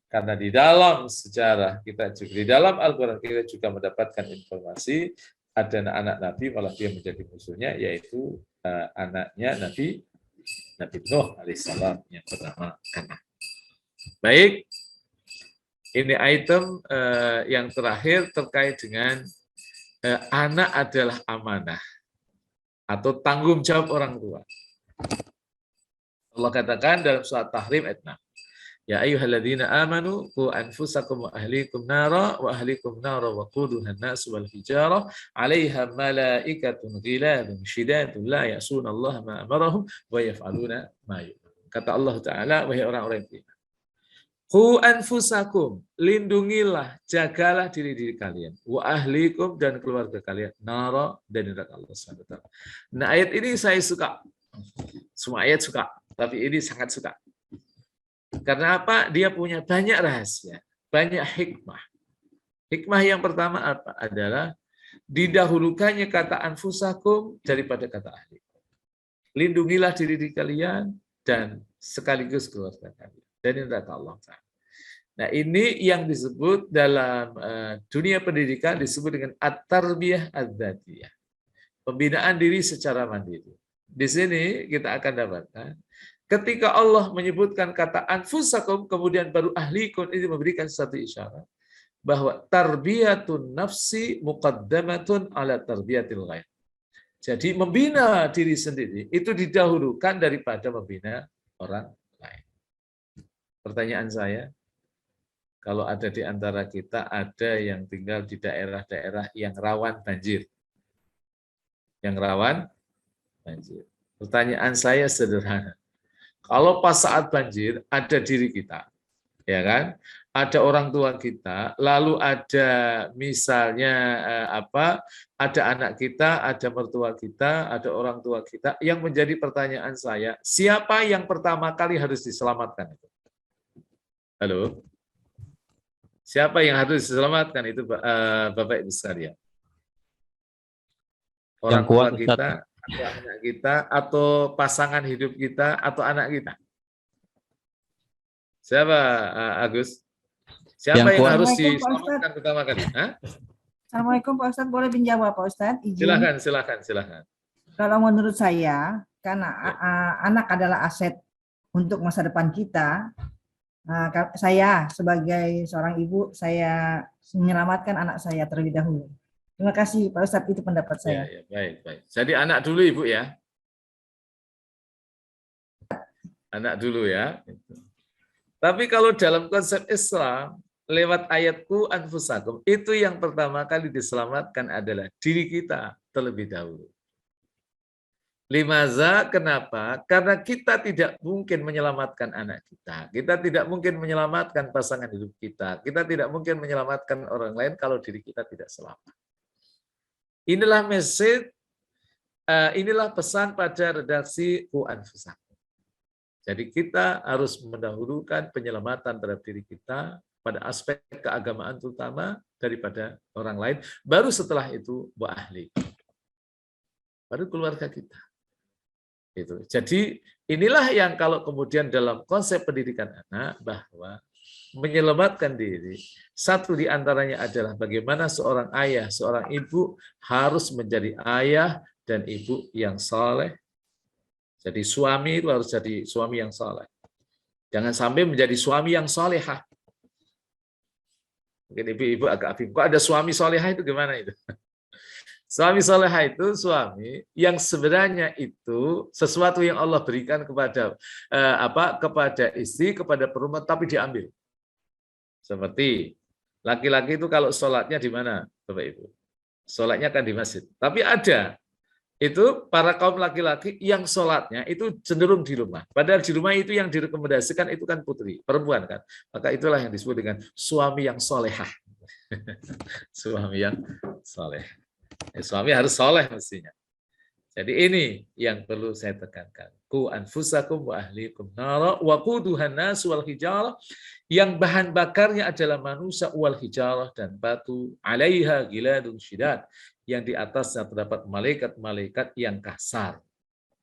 Karena di dalam sejarah kita juga, di dalam Al-Qur'an kita juga mendapatkan informasi ada anak Nabi malah dia menjadi musuhnya, yaitu anaknya Nabi Nuh alaihissalam yang bernama Kan'an. Baik. Ini item yang terakhir terkait dengan anak adalah amanah atau tanggung jawab orang tua. Allah katakan dalam surat Tahrim ayat 6. Ya ayyuhalladzina amanu qu anfusakum wa ahlikum nara wa ahlikum nara wa quduhan nas wal hijarah 'alaiha malaikatun ghiladun shidadun la ya'sunallaha ma amarahum wa yaf'aluna ma yu'marun. Kata Allah Ta'ala, wahai orang-orang yang beriman, Qu anfusakum, lindungilah, jagalah diri-diri kalian. Wa ahlikum, dan keluarga kalian. Nara, dan neraka Allah SWT. Nah, ayat ini saya suka. Semua ayat suka, tapi ini sangat suka. Karena apa? Dia punya banyak rahasia, banyak hikmah. Hikmah yang pertama apa? Adalah didahulukannya kata anfusakum daripada kata ahli. Lindungilah diri kalian dan sekaligus keluarga kalian. Dan neraka Allah Ta'ala. Nah, ini yang disebut dalam dunia pendidikan disebut dengan at-tarbiyah adzatiyah. Pembinaan diri secara mandiri. Di sini kita akan dapatkan ketika Allah menyebutkan kata anfusakum kemudian baru ahlikum, ini memberikan satu isyarat bahwa tarbiyatun nafsi muqaddamatun ala tarbiyatil ghair. Jadi membina diri sendiri itu didahulukan daripada membina orang lain. Pertanyaan saya, kalau ada di antara kita ada yang tinggal di daerah-daerah yang rawan banjir. Yang rawan banjir. Pertanyaan saya sederhana. Kalau pas saat banjir ada diri kita, ya kan? Ada orang tua kita, lalu ada misalnya ada anak kita, ada mertua kita, ada orang tua kita, yang menjadi pertanyaan saya, siapa yang pertama kali harus diselamatkan itu? Halo? Siapa yang harus diselamatkan itu, Bapak Ibu sekalian? Orang tua kita, atau anak kita, atau pasangan hidup kita, atau anak kita? Siapa, Agus? Siapa yang harus diselamatkan pertama kali? Assalamualaikum Pak Ustadz, boleh menjawab Pak Ustadz? Izin. Silakan. Kalau menurut saya, karena anak adalah aset untuk masa depan kita, saya sebagai seorang ibu, saya menyelamatkan anak saya terlebih dahulu. Terima kasih Pak Ustadz, itu pendapat saya. Ya, baik. Jadi anak dulu Ibu ya. Anak dulu ya. Tapi kalau dalam konsep Islam, lewat ayatku anfusakum. Itu yang pertama kali diselamatkan adalah diri kita terlebih dahulu. Limaza, kenapa? Karena kita tidak mungkin menyelamatkan anak kita. Kita tidak mungkin menyelamatkan pasangan hidup kita. Kita tidak mungkin menyelamatkan orang lain kalau diri kita tidak selamat. Inilah message, inilah pesan pada redaksi Qu Anfusakum. Jadi kita harus mendahulukan penyelamatan terhadap diri kita pada aspek keagamaan terutama daripada orang lain. Baru setelah itu wa ahli. Baru keluarga kita. Itu. Jadi inilah yang kalau kemudian dalam konsep pendidikan anak bahwa menyelamatkan diri, satu di antaranya adalah bagaimana seorang ayah, seorang ibu harus menjadi ayah dan ibu yang saleh. Jadi suami itu harus jadi suami yang saleh. Jangan sampai menjadi suami yang salehah. Mungkin ibu-ibu agak bingung, kok ada suami salehah itu gimana itu? Suami salehah itu suami yang sebenarnya itu sesuatu yang Allah berikan kepada kepada istri, kepada perempuan, tapi diambil. Seperti laki-laki itu kalau sholatnya di mana, Bapak Ibu? Sholatnya kan di masjid. Tapi ada itu para kaum laki-laki yang sholatnya itu cenderung di rumah. Padahal di rumah itu yang direkomendasikan itu kan putri, perempuan kan. Maka itulah yang disebut dengan suami yang solehah. Suami yang soleh. Suami harus soleh mestinya. Jadi ini yang perlu saya tekankan. Qu anfusakum wa ahlikum nara wa quduhan nas wal hijarah, yang bahan bakarnya adalah manusia wal hijarah dan batu, alaiha giladun syidad, yang di atasnya terdapat malaikat-malaikat yang kasar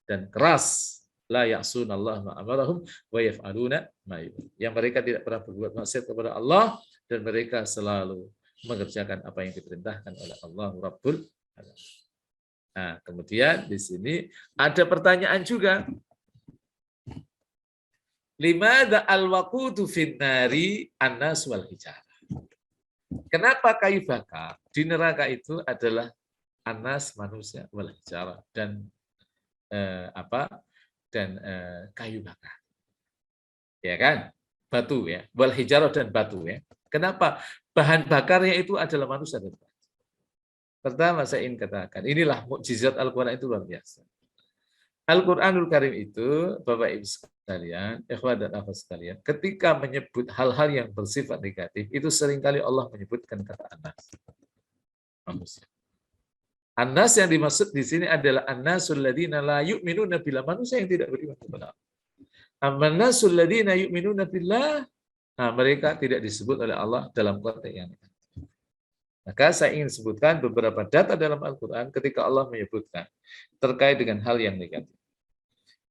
dan keras, la ya'sunallaha ma amarahum wa yaf'aluna ma yu'marun, yang mereka tidak pernah berbuat maksiat kepada Allah dan mereka selalu mengerjakan apa yang diperintahkan oleh Allah Rabbul Alamin. Nah, kemudian di sini ada pertanyaan juga. Limadza al-waqudu finnari annas wal hijarah? Kenapa kayu bakar di neraka itu adalah anas manusia wal hijarah dan kayu bakar? Ya kan? Batu ya, wal hijarah dan batu ya. Kenapa? Bahan bakarnya itu adalah manusia dan batu. Pertama saya ingin katakan, inilah mukjizat Al-Quran itu luar biasa. Al-Quranul Karim itu, Bapak Ibu sekalian, ikhwan dan akhwat sekalian, ketika menyebut hal-hal yang bersifat negatif, itu seringkali Allah menyebutkan kata anas. Manusia. Anas yang dimaksud di sini adalah annasul ladzina la yu'minuna billah, manusia yang tidak beriman kepada Allah. Amanasul ladzina yu'minuna billah, nah, mereka tidak disebut oleh Allah dalam konteks yang negatif. Maka saya ingin sebutkan beberapa data dalam Al-Quran ketika Allah menyebutkan terkait dengan hal yang negatif.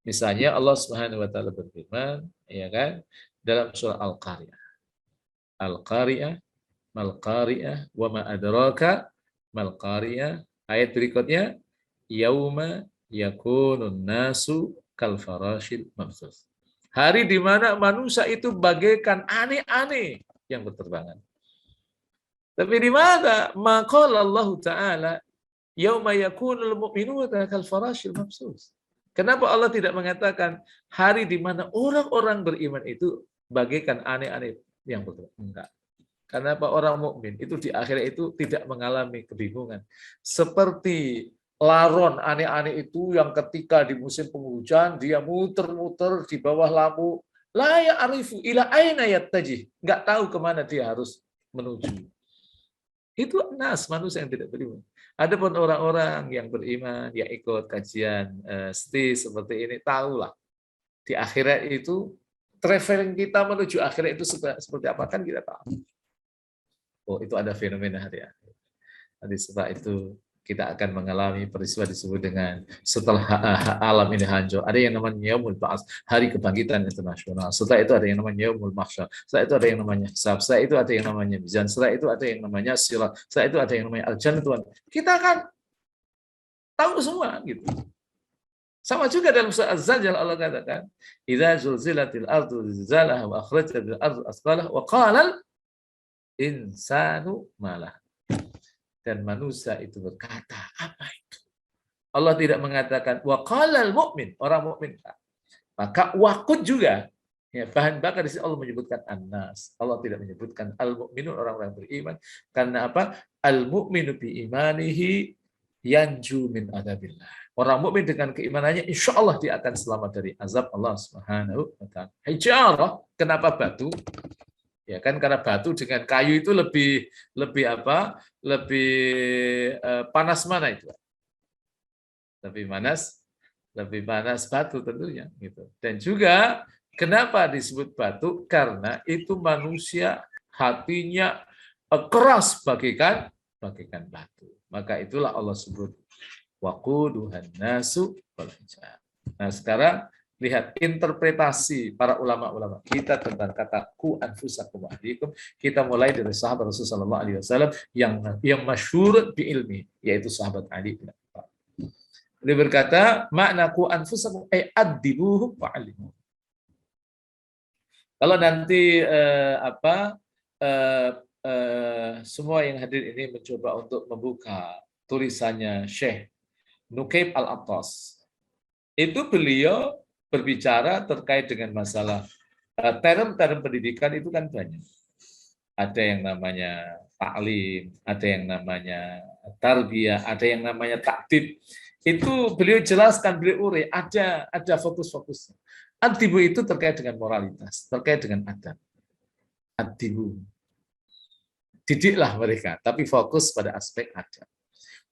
Misalnya Allah Subhanahu wa taala berfirman, ya kan, dalam surah Al-Qariyah. Al-Qariyah, mal-Qariyah, wa ma adraka mal-Qariyah. Ayat berikutnya, yauma yakunun nasu kal farashil mabsus. Hari di mana manusia itu bagaikan aneh-aneh yang berterbangan. Tapi di mana? Maka Allah Ta'ala yauma yakunul mu'minuna kal farashil mabsus. Kenapa Allah tidak mengatakan hari di mana orang-orang beriman itu bagaikan aneh-aneh yang berterbangan? Enggak. Kenapa orang mukmin itu di akhirat itu tidak mengalami kebingungan. Seperti laron aneh-aneh itu yang ketika di musim penghujan dia muter-muter di bawah lampu, la ya'rifu ila aina yattaji, enggak tahu kemana dia harus menuju. Itu nas, manusia yang tidak beriman. Adapun orang-orang yang beriman, yang ikut kajian STI seperti ini, tahulah di akhirat itu traveling kita menuju akhirat itu seperti apa, kan kita tahu. Oh, itu ada fenomena hari akhir. Nanti setelah itu kita akan mengalami peristiwa disebut dengan setelah alam ini hancur. Ada yang namanya Yaumul Ba'ats, hari kebangkitan internasional. Setelah itu ada yang namanya Yaumul Mahsyar. Setelah itu ada yang namanya Hisab. Setelah itu ada yang namanya Mizan. Setelah itu ada yang namanya Sirat. Setelah itu ada yang namanya Al-Jannah. Kita akan tahu semua gitu. Sama juga dalam surah Az-Zalzal Allah katakan, "Idza zulzilatil ardu zilzalaha wa akhrajatil ardu asqalaha wa qala insanu malah." Dan manusia itu berkata, apa itu? Allah tidak mengatakan waqalal mu'min, orang mukmin. Maka waqud juga, Ya, bahan bakar di sini Allah menyebutkan an-nas. Allah tidak menyebutkan al-mu'minun, orang-orang beriman. Karena apa? Al-mu'minu bi imanihi yanju min adabillah. Orang mukmin dengan keimanannya, insya Allah dia akan selamat dari azab Allah Subhanahu wa Ta'ala. Hijarah, kenapa batu? Ya kan karena batu dengan kayu itu lebih apa? Lebih panas mana itu? Lebih panas batu tentunya gitu. Dan juga kenapa disebut batu? Karena itu manusia hatinya keras bagaikan batu. Maka itulah Allah sebut waquduhan nasu wal hijab. Nah, sekarang lihat interpretasi para ulama-ulama kita tentang kata ku anfusakum wa ahlikum. Kita mulai dari sahabat Rasulullah sallallahu alaihi wasallam yang masyhur bi ilmi, yaitu sahabat Ali bin Abi Thalib. Dia berkata, makna ku anfusakum ay adibuhu wa alimu. Kalau nanti semua yang hadir ini mencoba untuk membuka tulisannya Syekh Nukaib Al-Attas. Itu beliau berbicara terkait dengan masalah term-term pendidikan itu kan banyak. Ada yang namanya taklim, ada yang namanya tarbiyah, ada yang namanya taktib. Itu beliau jelaskan, beliau uraikan, ada fokus-fokusnya. Adibu itu terkait dengan moralitas, terkait dengan adab. Adibu. Didiklah mereka, tapi fokus pada aspek adab.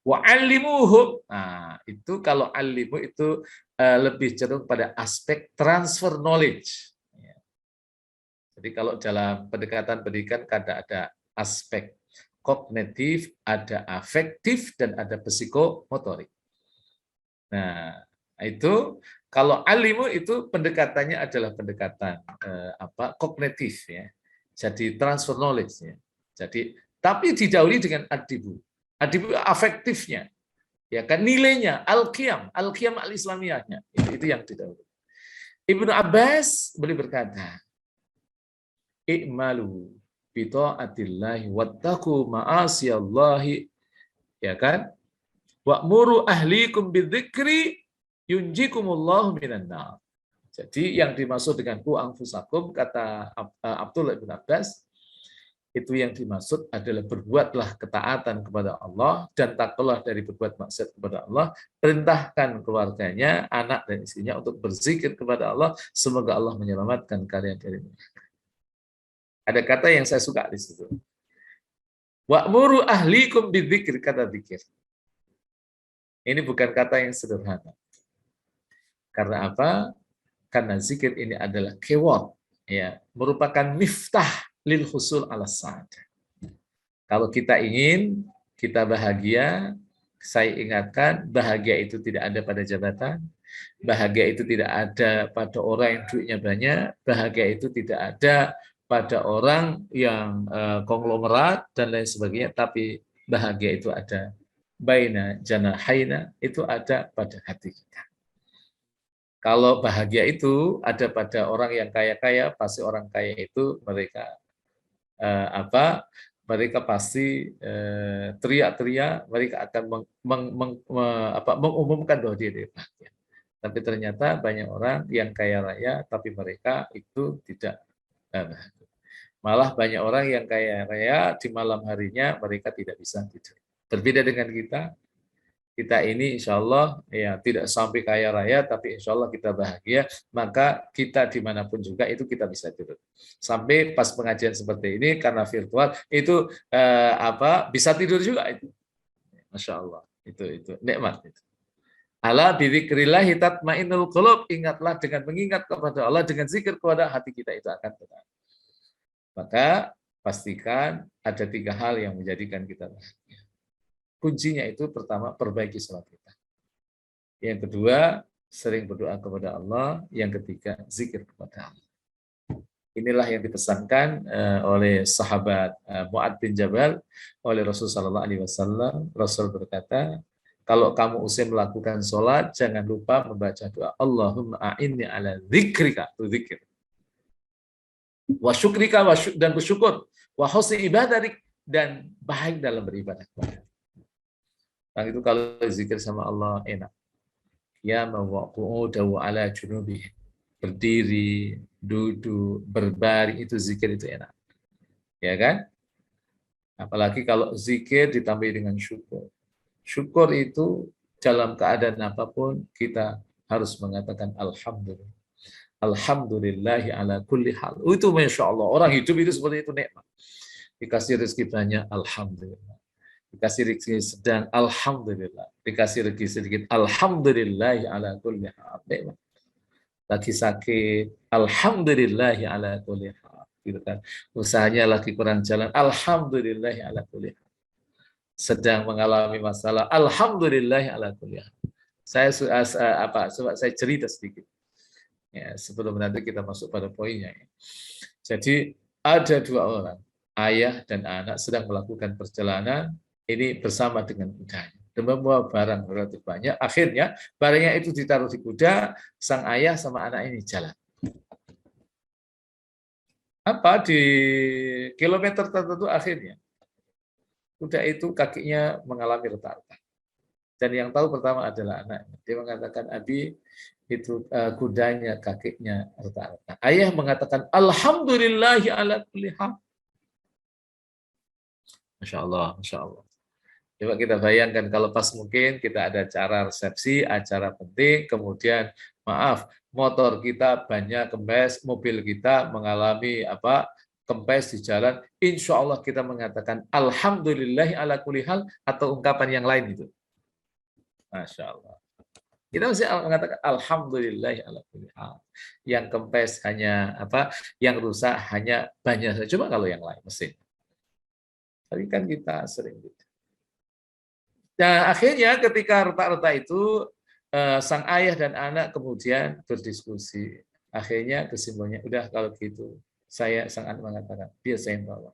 Wa'allimuhum. Nah, itu kalau alimu itu lebih cenderung pada aspek transfer knowledge. Jadi kalau dalam pendekatan pendidikan ada aspek kognitif, ada afektif, dan ada psikomotorik. Nah, itu kalau alimu itu pendekatannya adalah pendekatan kognitif ya. Jadi transfer knowledge ya. Jadi tapi didahului dengan adibu. Adibu afektifnya, ya kan nilainya al-qiyam al-islamiyahnya itu yang didahului. Ibnu Abbas beliau berkata, i'malu bi ta'atillahi wattaqu ma'asiyallahi, ya kan? Wa'muru ahlikum bidzikri yunjikumullahu minan nar. Jadi yang dimaksud dengan ku anfusakum kata Abdullah bin Abbas, itu yang dimaksud adalah berbuatlah ketaatan kepada Allah dan takutlah dari berbuat maksiat kepada Allah. Perintahkan keluarganya, anak dan istrinya untuk berzikir kepada Allah. Semoga Allah menyelamatkan kalian dari neraka. Ada kata yang saya suka di situ. Wa'muru ahlikum bidzikir, kata zikir. Ini bukan kata yang sederhana. Karena apa? Karena zikir ini adalah keyword, ya, merupakan miftah lil husul ala sa'adah. Kalau kita ingin kita bahagia, saya ingatkan bahagia itu tidak ada pada jabatan, bahagia itu tidak ada pada orang yang duitnya banyak, bahagia itu tidak ada pada orang yang konglomerat dan lain sebagainya, tapi bahagia itu ada baina janahaina, itu ada pada hati kita. Kalau bahagia itu ada pada orang yang kaya-kaya, pasti orang kaya itu mereka mereka pasti teriak-teriak, mereka akan mengumumkan bahwa dia bahagia. Tapi ternyata banyak orang yang kaya raya, tapi mereka itu tidak bahagia. Malah banyak orang yang kaya raya, di malam harinya mereka tidak bisa tidur. Berbeda dengan kita ini insya Allah ya tidak sampai kaya raya, tapi insya Allah kita bahagia, maka kita dimanapun juga itu kita bisa tidur. Sampai pas pengajian seperti ini karena virtual itu bisa tidur juga itu, masya Allah itu nikmat itu. Ala bidzikrillahi tatmainnul qulub, ingatlah dengan mengingat kepada Allah, dengan zikir kepada hati kita itu akan tenang. Maka pastikan ada 3 hal yang menjadikan kita bahagia. Kuncinya itu pertama, perbaiki sholat kita. Yang kedua, sering berdoa kepada Allah. Yang ketiga, zikir kepada Allah. Inilah yang dipesankan oleh sahabat Mu'adz bin Jabal oleh Rasulullah SAW. Rasul berkata, kalau kamu usai melakukan sholat, jangan lupa membaca doa Allahumma a'inni ala zikrika, itu zikir. Wa syukrika dan bersyukur, wa husni ibadatik, dan baik dalam beribadah kepada. Yang itu kalau zikir sama Allah enak. Ya mawqudahu ala junubihi. berdiri, duduk, berbaring, itu zikir itu enak. Ya kan? Apalagi kalau zikir ditambah dengan syukur. Syukur itu dalam keadaan apapun kita harus mengatakan alhamdulillah. Alhamdulillahi ala kulli hal. Itu Masya Allah. Orang hidup itu seperti itu nikmat. Dikasih rezeki banyak, alhamdulillah. Dikasih rezeki sedang, alhamdulillah. Dikasih rezeki sedikit, alhamdulillahi ala kulli hal. Nikmat. Lagi sakit, alhamdulillahi ala kulli hal. Gitu kan. Usahanya lagi kurang jalan, alhamdulillahi ala kulli hal. Sedang mengalami masalah, alhamdulillahi ala kulli hal. Saya cerita sedikit. Ya, sebelum nanti kita masuk pada poinnya. Ya. Jadi ada dua orang, ayah dan anak sedang melakukan perjalanan ini bersama dengan kudanya. Dan membawa barang relatif banyak. Akhirnya barangnya itu ditaruh di kuda, sang ayah sama anak ini jalan. Apa di kilometer tertentu akhirnya kuda itu kakinya mengalami retak-retak. Dan yang tahu pertama adalah anaknya. Dia mengatakan, Abi, itu kudanya kakinya retak-retak. Ayah mengatakan alhamdulillahi ala kulli hal. Masya Allah, Masya Allah. Coba kita bayangkan kalau pas mungkin kita ada acara resepsi, acara penting, kemudian maaf, motor kita banyak kempes, mobil kita mengalami kempes di jalan, insya Allah kita mengatakan alhamdulillahi ala kulli hal atau ungkapan yang lain itu. Masya Allah. Kita mesti mengatakan alhamdulillah ala kulli hal. Yang kempes hanya yang rusak hanya banyak saja. Cuma kalau yang lain mesin. Tapi kan kita sering gitu. Nah, akhirnya ketika retak-retak itu sang ayah dan anak kemudian berdiskusi. Akhirnya kesimpulannya, udah kalau gitu saya sang anak mengatakan, biar saya yang bawa.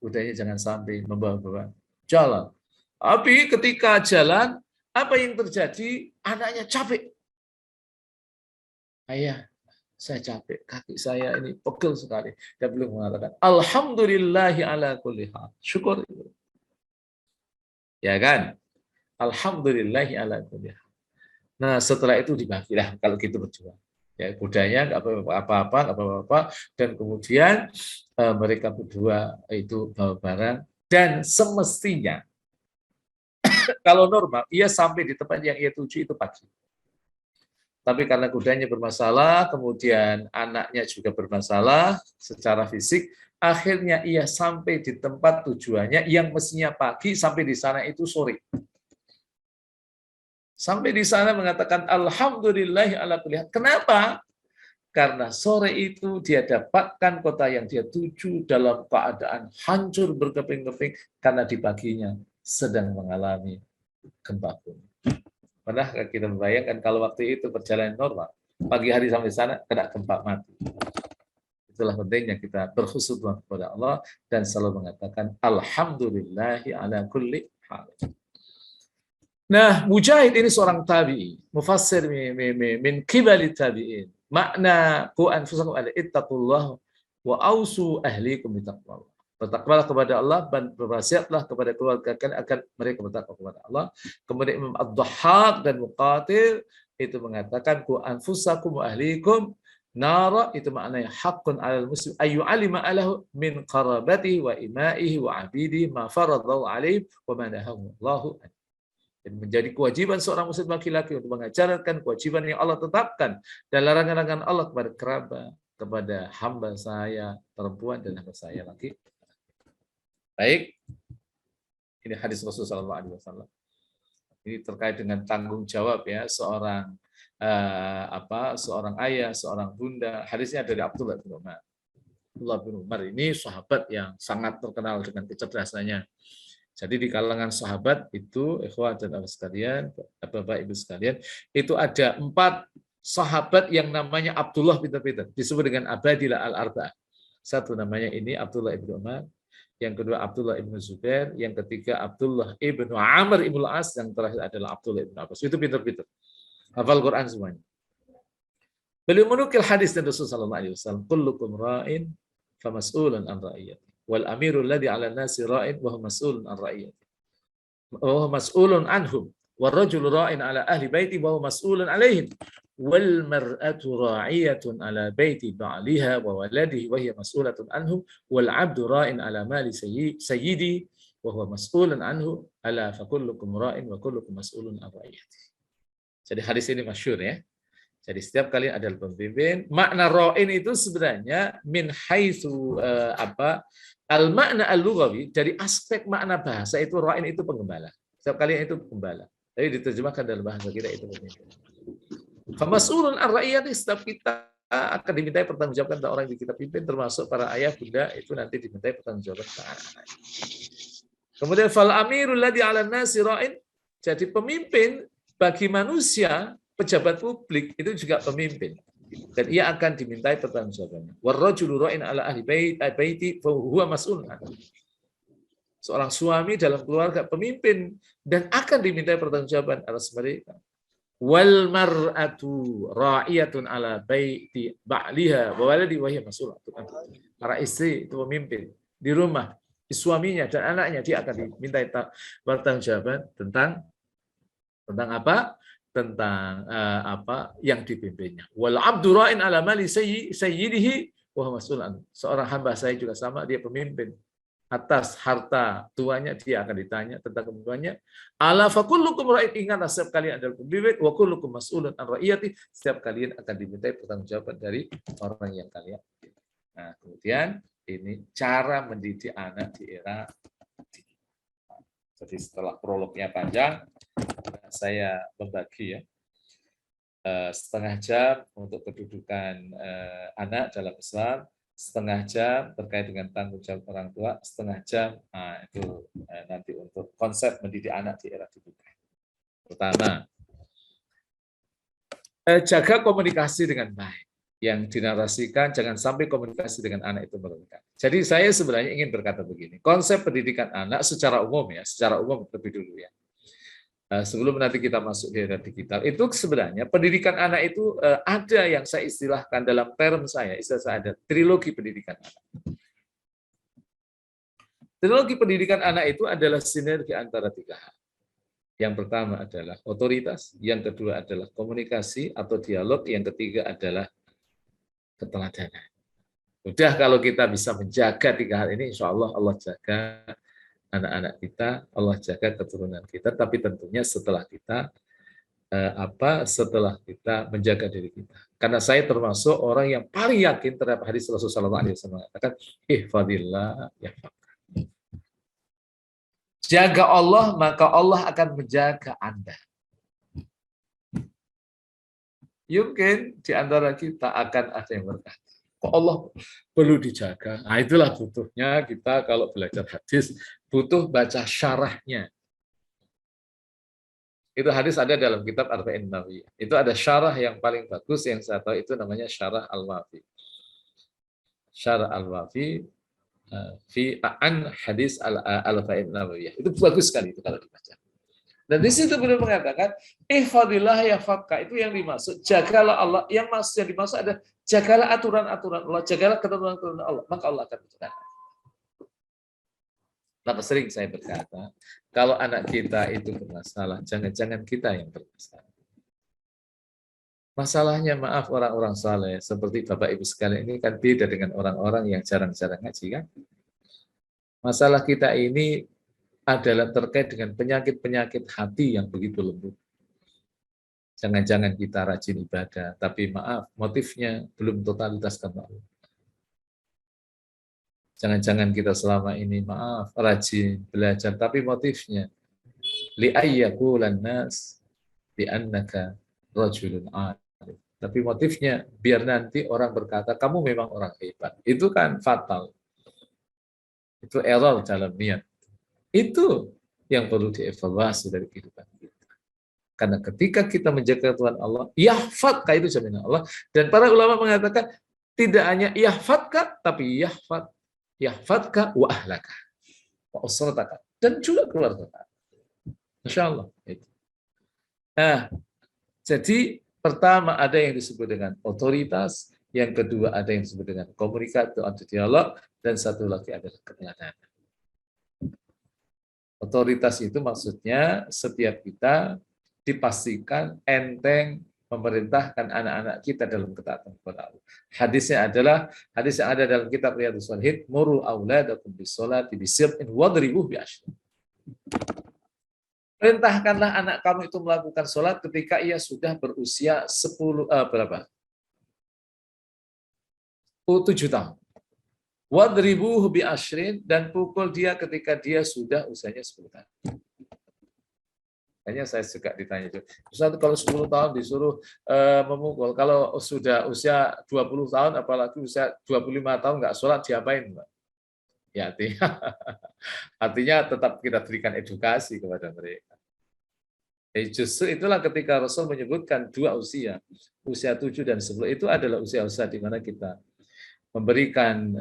Udahnya jangan sampai membawa-bawa. Jalan. Tapi ketika jalan, apa yang terjadi? Anaknya capek. Ayah, saya capek. Kaki saya ini pegel sekali. Dia belum mengatakan, alhamdulillahi ala kulli hal. Syukur itu. Ya kan? Alhamdulillahi ala kulli hal. Nah, setelah itu dibagilah kalau gitu berjuang. Ya, kudanya nggak apa-apa, dan kemudian mereka berdua itu bawa barang, dan semestinya kalau normal, ia sampai di tempat yang ia tuju itu pagi. Tapi karena kudanya bermasalah, kemudian anaknya juga bermasalah secara fisik, akhirnya ia sampai di tempat tujuannya yang mestinya pagi, sampai di sana itu sore. Sampai di sana mengatakan alhamdulillahi ala kulli hal. Kenapa? Karena sore itu dia dapatkan kota yang dia tuju dalam keadaan hancur berkeping-keping karena di paginya sedang mengalami gempa bumi. Pernah kita membayangkan kalau waktu itu perjalanan normal, pagi hari sampai sana kena gempa mati. Itulah pentingnya kita berkhusnuzon kepada Allah dan selalu mengatakan alhamdulillahi ala kulli hal. Nah, Mujahid ini seorang tabi'i, mufassir min qibali tabi'in. Makna ku anfusakum ala ittaqullah wa ausu ahlikum bitaqwallah. Bertakwalah kepada Allah dan berwasiatlah kepada keluarga kalian akan mereka bertakwa kepada Allah. Kemudian Imam Ad-Dhahhak dan Muqatil itu mengatakan ku anfusakum wa ahlikum nara, itu maknanya haqqun 'alal muslim ayu alima alahu min qarabatihi wa imaihi wa 'abidihi ma faradallahu 'alaihi wa ma nahahu Allahu an. Dan menjadi kewajiban seorang muslim laki-laki untuk mengajarkan kewajiban yang Allah tetapkan dan larangan-larangan Allah kepada kerabat, kepada hamba saya perempuan dan hamba saya laki. Baik, ini hadis Rasulullah SAW. Ini terkait dengan tanggung jawab ya seorang seorang ayah, seorang bunda. Hadisnya dari Abdullah bin Umar. Abdullah bin Umar ini sahabat yang sangat terkenal dengan kecerdasannya. Jadi di kalangan sahabat itu, ikhwah dan akhwat sekalian, bapak ibu sekalian, itu ada 4 sahabat yang namanya Abdullah pintar-pintar, disebut dengan Abadilah al-Arba'ah. Satu namanya ini Abdullah ibn Umar, yang kedua Abdullah ibn Zubair, yang ketiga Abdullah ibn Amr ibn al-As, yang terakhir adalah Abdullah ibn Abbas. Itu pintar-pintar, hafal Quran semuanya. Beliau menukil hadis dari Rasulullah SAW, kullukum ra'in famas'ulun an ra'iyati. Wal amirul ladzi 'ala an-nasi ra'in wa huwa mas'ulun an ra'iyati. Wa huwa mas'ulun anhum. Wal rajulu ra'in 'ala ahli baiti wa huwa mas'ulun 'alaihim. wal mar'atu ra'iyatun ala baiti ba'liha wa waladihi wa hiya mas'ulatun anhu wal 'abdu ra'in ala mali sayyidi wa huwa mas'ulun anhu ala fa kullukum ra'in wa kullukum mas'ulun an ra'iyati. Jadi hadis ini masyhur ya. Jadi setiap kali ada pemimpin, makna ra'in itu sebenarnya min haitsu al-makna al-lughawi, dari aspek makna bahasa itu ra'in itu penggembala. Setiap kali itu penggembala. Jadi diterjemahkan dalam bahasa kita itu pemimpin. Famas'ulun ar-ra'iyati, setiap kita akan dimintai pertanggungjawaban tentang orang yang kita pimpin, termasuk para ayah bunda itu nanti dimintai pertanggungjawaban tentang anak-anak. Kemudian fal amirul ladzi 'alan nasi ra'in, jadi pemimpin bagi manusia, pejabat publik itu juga pemimpin, dan ia akan dimintai pertanggungjawabannya. Warrajulu ra'in 'ala ahli baiti fa huwa mas'ulun. Seorang suami dalam keluarga pemimpin dan akan dimintai pertanggungjawaban atas mereka. Wal mar'atu ra'iyatun 'ala baiti ba'liha wa waladi wa hiya mas'ulatun. Para istri itu pemimpin di rumah, di suaminya dan anaknya, dia akan dimintai pertanggungjawaban tentang apa? Tentang apa yang dipimpinnya. Wal 'abdu ra'in 'ala mali sayyidihi wa huwa mas'ulun. Seorang hamba saya juga sama, dia pemimpin atas harta tuannya, dia akan ditanya tentang kepemimpinannya. Ala fa kullukum ra'in, ingatlah setiap kalian adalah pemimpin, wa kullukum mas'ulun an ra'iyati, setiap kalian akan dimintai pertanggungjawaban dari orang yang kalian. Nah, kemudian ini cara mendidik anak di era digital. Jadi setelah prolognya panjang, saya membagi ya setengah jam untuk kedudukan anak dalam Islam, setengah jam terkait dengan tanggung jawab orang tua, setengah jam itu nanti untuk konsep mendidik anak di era digital. Pertama, jaga komunikasi dengan baik. Yang dinarasikan, jangan sampai komunikasi dengan anak itu merenggang. Jadi saya sebenarnya ingin berkata begini, konsep pendidikan anak secara umum ya, secara umum lebih dulu ya. Sebelum nanti kita masuk di era digital, itu sebenarnya pendidikan anak itu ada yang saya istilahkan dalam term saya, istilah saya ada trilogi pendidikan anak. Trilogi pendidikan anak itu adalah sinergi antara tiga hal. Yang pertama adalah otoritas, yang kedua adalah komunikasi atau dialog, yang ketiga adalah keteladanan. Udah kalau kita bisa menjaga tiga hal ini, insya Allah Allah jaga anak-anak kita, Allah jaga keturunan kita. Tapi tentunya setelah kita setelah kita menjaga diri kita. Karena saya termasuk orang yang paling yakin terhadap hadis Rasulullah SAW mengatakan, ihfadillah yahfadka. Jaga Allah, maka Allah akan menjaga Anda. Mungkin di antara kita akan ada yang berkata, kok Allah perlu dijaga? Nah, itulah butuhnya kita kalau belajar hadis, butuh baca syarahnya. Itu hadis ada dalam kitab Arba'in Nawawiyah. Itu ada syarah yang paling bagus yang saya tahu, itu namanya Syarah Al-Wafi. Syarah Al-Wafi fi an hadis Arba'in Nawawiyah. Itu bagus sekali itu kalau dibaca. Dan di situ beliau mengatakan, ihfadillah yahfadka, itu yang dimaksud, jagalah Allah. Yang dimaksud ada jagalah aturan-aturan Allah, jagalah ketentuan-ketentuan Allah, maka Allah akan menjaga. Maka sering saya berkata, kalau anak kita itu bermasalah, jangan-jangan kita yang bermasalah. Masalahnya, maaf, orang-orang saleh seperti Bapak Ibu sekalian ini kan beda dengan orang-orang yang jarang-jarang ngaji kan. Masalah kita ini adalah terkait dengan penyakit-penyakit hati yang begitu lembut. Jangan-jangan kita rajin ibadah, tapi maaf, motifnya belum totalitas karena Allah. Jangan-jangan kita selama ini, maaf, rajin belajar, tapi motifnya li'ayyaqulan nas bi'annaka rajulun alim. Tapi motifnya biar nanti orang berkata kamu memang orang hebat. Itu kan fatal. Itu error dalam niat. Itu yang perlu dievaluasi dari kehidupan kita. Karena ketika kita menjaga Tuhan Allah, yahfadka, itu jaminan Allah. Dan para ulama mengatakan tidak hanya yahfadka, tapi yahfadka wa ahlaka wa usrataka, dan juga keluarga. Masya Allah. Nah, jadi pertama ada yang disebut dengan otoritas, yang kedua ada yang disebut dengan komunikasi atau dialog, dan satu lagi adalah keteladanan. Otoritas itu maksudnya setiap kita dipastikan enteng memerintahkan anak-anak kita dalam ketaatan kepada Allah. Hadisnya adalah hadis yang ada dalam kitab Riyadhus Shalihin, muru auladakum bis-sholati bi-sab'in wadribuh bi-'ashrin. Perintahkanlah anak kamu itu melakukan sholat ketika ia sudah berusia 7 tahun. Wadribuh bi-'ashrin, dan pukul dia ketika dia sudah usianya 10 tahun. Hanya saya juga ditanya, Ustaz, kalau 10 tahun disuruh memukul, kalau sudah usia 20 tahun, apalagi usia 25 tahun nggak sholat, diapain, Mbak? Ya, artinya tetap kita berikan edukasi kepada mereka. Justru itulah ketika Rasul menyebutkan dua usia 7 dan 10, itu adalah usia-usia di mana kita memberikan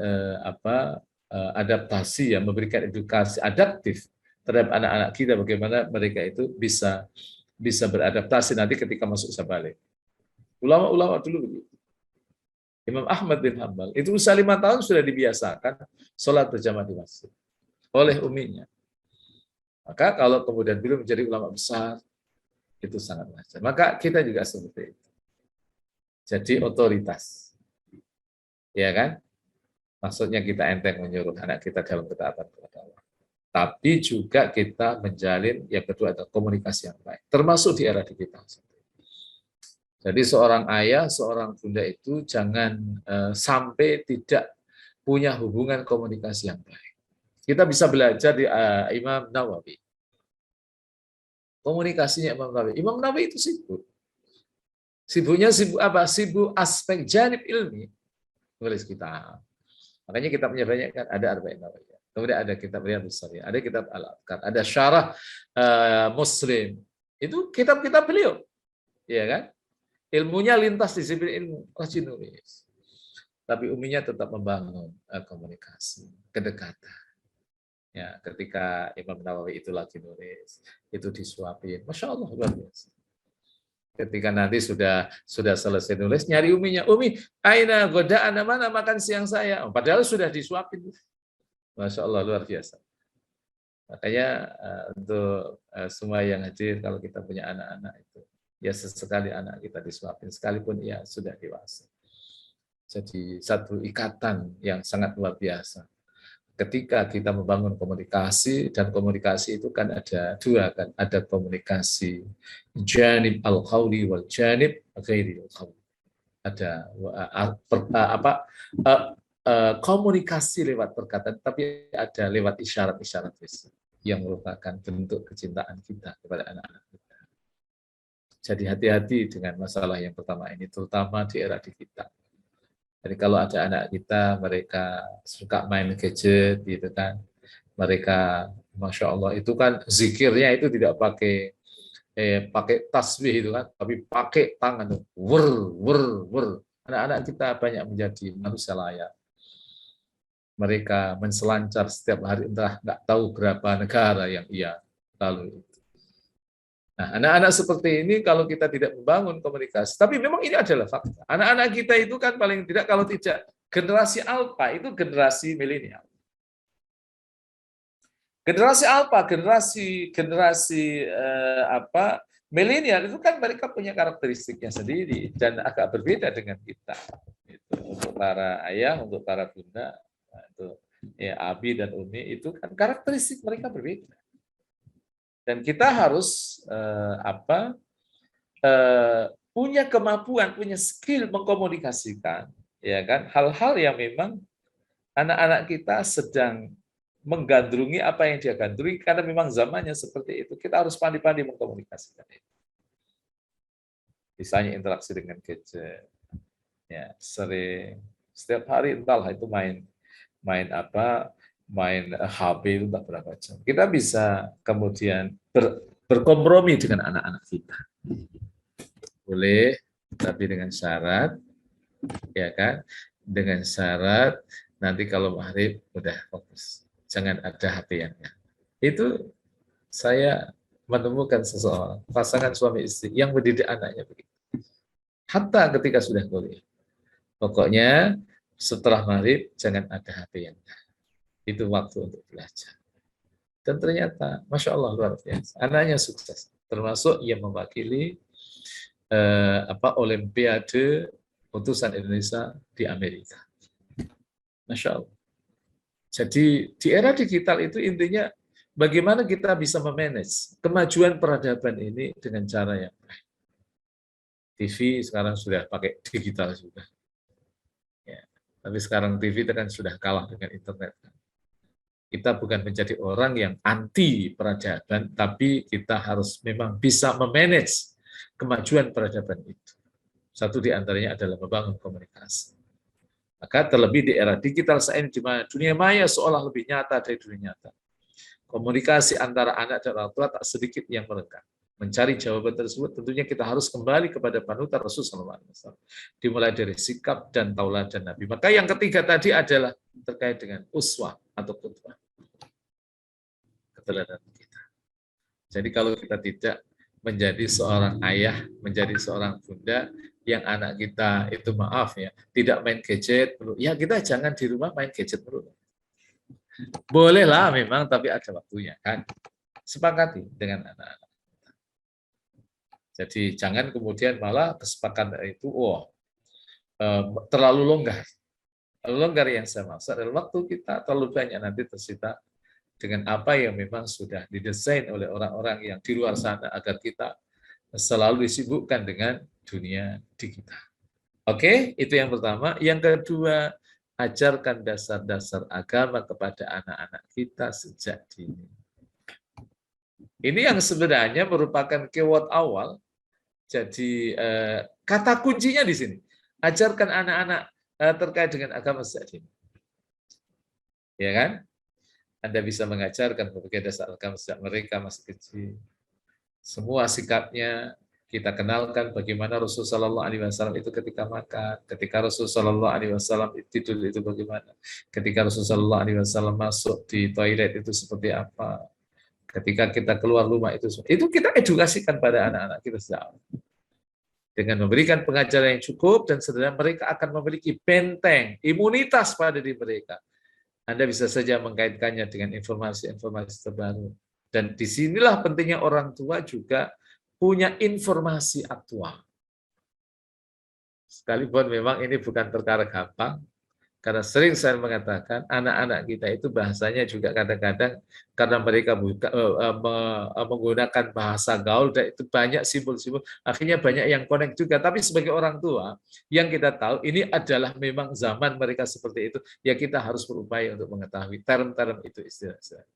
adaptasi, ya, memberikan edukasi adaptif terhadap anak-anak kita, bagaimana mereka itu bisa beradaptasi nanti ketika masuk usia balik. Ulama-ulama dulu begitu. Imam Ahmad bin Hanbal itu usia 5 tahun sudah dibiasakan sholat berjamaah di masjid oleh uminya. Maka kalau kemudian beliau menjadi ulama besar, itu sangat wajar. Maka kita juga seperti itu. Jadi otoritas. Ya kan? Maksudnya kita enteng menyuruh anak kita dalam ketaatan kepada Allah. Tapi juga kita menjalin yang kedua adalah komunikasi yang baik, termasuk di era digital. Jadi seorang ayah, seorang bunda itu jangan sampai tidak punya hubungan komunikasi yang baik. Kita bisa belajar di Imam Nawawi. Komunikasinya Imam Nawawi. Imam Nawawi itu sibuk. Sibuknya sibuk apa? Sibuk aspek janib ilmi. Nulis kitab. Makanya kita punya banyak kan, ada Arba'in Nawawiyah. Kemudian ada kitab Riyadhus Shalihin, ada kitab Al-Adhkar, ada syarah Muslim. Itu kitab-kitab beliau. Ya kan? Ilmunya lintas disiplin ilmu, rajin nulis. Tapi uminya tetap membangun komunikasi, kedekatan. Ya, ketika Imam Nawawi itu lagi nulis, itu disuapin. Masya Allah, luar biasa. Ketika nanti sudah selesai nulis, nyari uminya. Umi, aina godaan, mana makan siang saya? Padahal sudah disuapin. Masya Allah, luar biasa. Makanya untuk semua yang hadir, kalau kita punya anak-anak itu, ya sesekali anak kita disuapin, sekalipun ia sudah dewasa. Jadi satu ikatan yang sangat luar biasa. Ketika kita membangun komunikasi, dan komunikasi itu kan ada dua kan, ada komunikasi janib al-qawli wal janib ghairi al-qawli. Ada komunikasi lewat perkataan, tapi ada lewat isyarat-isyarat yang merupakan bentuk kecintaan kita kepada anak-anak kita. Jadi hati-hati dengan masalah yang pertama ini, terutama di era digital. Jadi kalau ada anak kita, mereka suka main gadget, gitu kan, mereka, masya Allah, itu kan zikirnya itu tidak pakai tasbih itu kan, tapi pakai tangan, wer. Anak-anak kita banyak menjadi manusia layak. Mereka menselancar setiap hari, entah nggak tahu berapa negara yang ia lalui. Nah, anak-anak seperti ini kalau kita tidak membangun komunikasi, tapi memang ini adalah fakta. Anak-anak kita itu kan paling tidak, kalau tidak generasi alpha, itu generasi milenial. Generasi alpha, generasi milenial itu kan mereka punya karakteristiknya sendiri dan agak berbeda dengan kita. Itu untuk para ayah, untuk para bunda, itu ya Abi dan Umi, itu kan karakteristik mereka berbeda. Dan kita harus punya kemampuan, punya skill mengkomunikasikan, ya kan, hal-hal yang memang anak-anak kita sedang menggandrungi apa yang dia gandrungi, karena memang zamannya seperti itu. Kita harus pandai-pandai mengkomunikasikan itu. Misalnya interaksi dengan gadget, ya sering, setiap hari entahlah itu main HP itu tak berapa jam. Kita bisa kemudian berkompromi dengan anak-anak kita. Boleh, tapi dengan syarat, ya kan? Dengan syarat nanti kalau maghrib udah fokus, jangan ada HP-nya. Itu saya menemukan seseorang, pasangan suami istri yang mendidik anaknya begitu. Hatta ketika sudah kuliah, pokoknya setelah maghrib jangan ada HP-nya. Itu waktu untuk belajar. Dan ternyata, Masya Allah, luar biasa. Anaknya sukses. Termasuk yang mewakili Olimpiade utusan Indonesia di Amerika. Masya Allah. Jadi di era digital itu intinya bagaimana kita bisa memanage kemajuan peradaban ini dengan cara yang baik. TV sekarang sudah pakai digital juga. Ya. Tapi sekarang TV itu kan sudah kalah dengan internet. Kita bukan menjadi orang yang anti peradaban, tapi kita harus memang bisa memanage kemajuan peradaban itu. Satu di antaranya adalah membangun komunikasi. Maka terlebih di era digital saat ini, di mana dunia maya seolah lebih nyata dari dunia nyata. Komunikasi antara anak dan orang tua tak sedikit yang merenggang. Mencari jawaban tersebut tentunya kita harus kembali kepada panutan Rasulullah SAW. Dimulai dari sikap dan tauladan Nabi. Maka yang ketiga tadi adalah terkait dengan uswah atau qudwah. Keteladanan kita. Jadi kalau kita tidak menjadi seorang ayah, menjadi seorang bunda, yang anak kita itu maaf ya, tidak main gadget, ya kita jangan di rumah main gadget terus. Bolehlah memang, tapi ada waktunya kan. Sepakati dengan anak-anak. Jadi jangan kemudian malah kesepakatan itu, terlalu longgar. Terlalu longgar yang saya maksud adalah waktu kita terlalu banyak nanti tersita dengan apa yang memang sudah didesain oleh orang-orang yang di luar sana agar kita selalu disibukkan dengan dunia digital. Oke, itu yang pertama. Yang kedua, ajarkan dasar-dasar agama kepada anak-anak kita sejak dini. Ini yang sebenarnya merupakan keyword awal. Jadi kata kuncinya di sini. Ajarkan anak-anak terkait dengan agama sejak dini. Ya kan? Anda bisa mengajarkan berbagai dasar agama sejak mereka masih kecil. Semua sikapnya kita kenalkan bagaimana Rasulullah SAW itu ketika makan, ketika Rasulullah SAW tidur itu bagaimana, ketika Rasulullah SAW masuk di toilet itu seperti apa, ketika kita keluar rumah itu kita edukasikan pada anak-anak kita sejak awal. Dengan memberikan pengajaran yang cukup dan sebenarnya mereka akan memiliki benteng imunitas pada diri mereka. Anda bisa saja mengkaitkannya dengan informasi-informasi terbaru. Dan disinilah pentingnya orang tua juga punya informasi aktual. Sekalipun memang ini bukan perkara gampang, karena sering saya mengatakan anak-anak kita itu bahasanya juga kadang-kadang karena mereka menggunakan bahasa gaul dan itu banyak simbol-simbol, akhirnya banyak yang connect juga. Tapi sebagai orang tua, yang kita tahu ini adalah memang zaman mereka seperti itu, ya kita harus berupaya untuk mengetahui term-term itu istilah-istilah.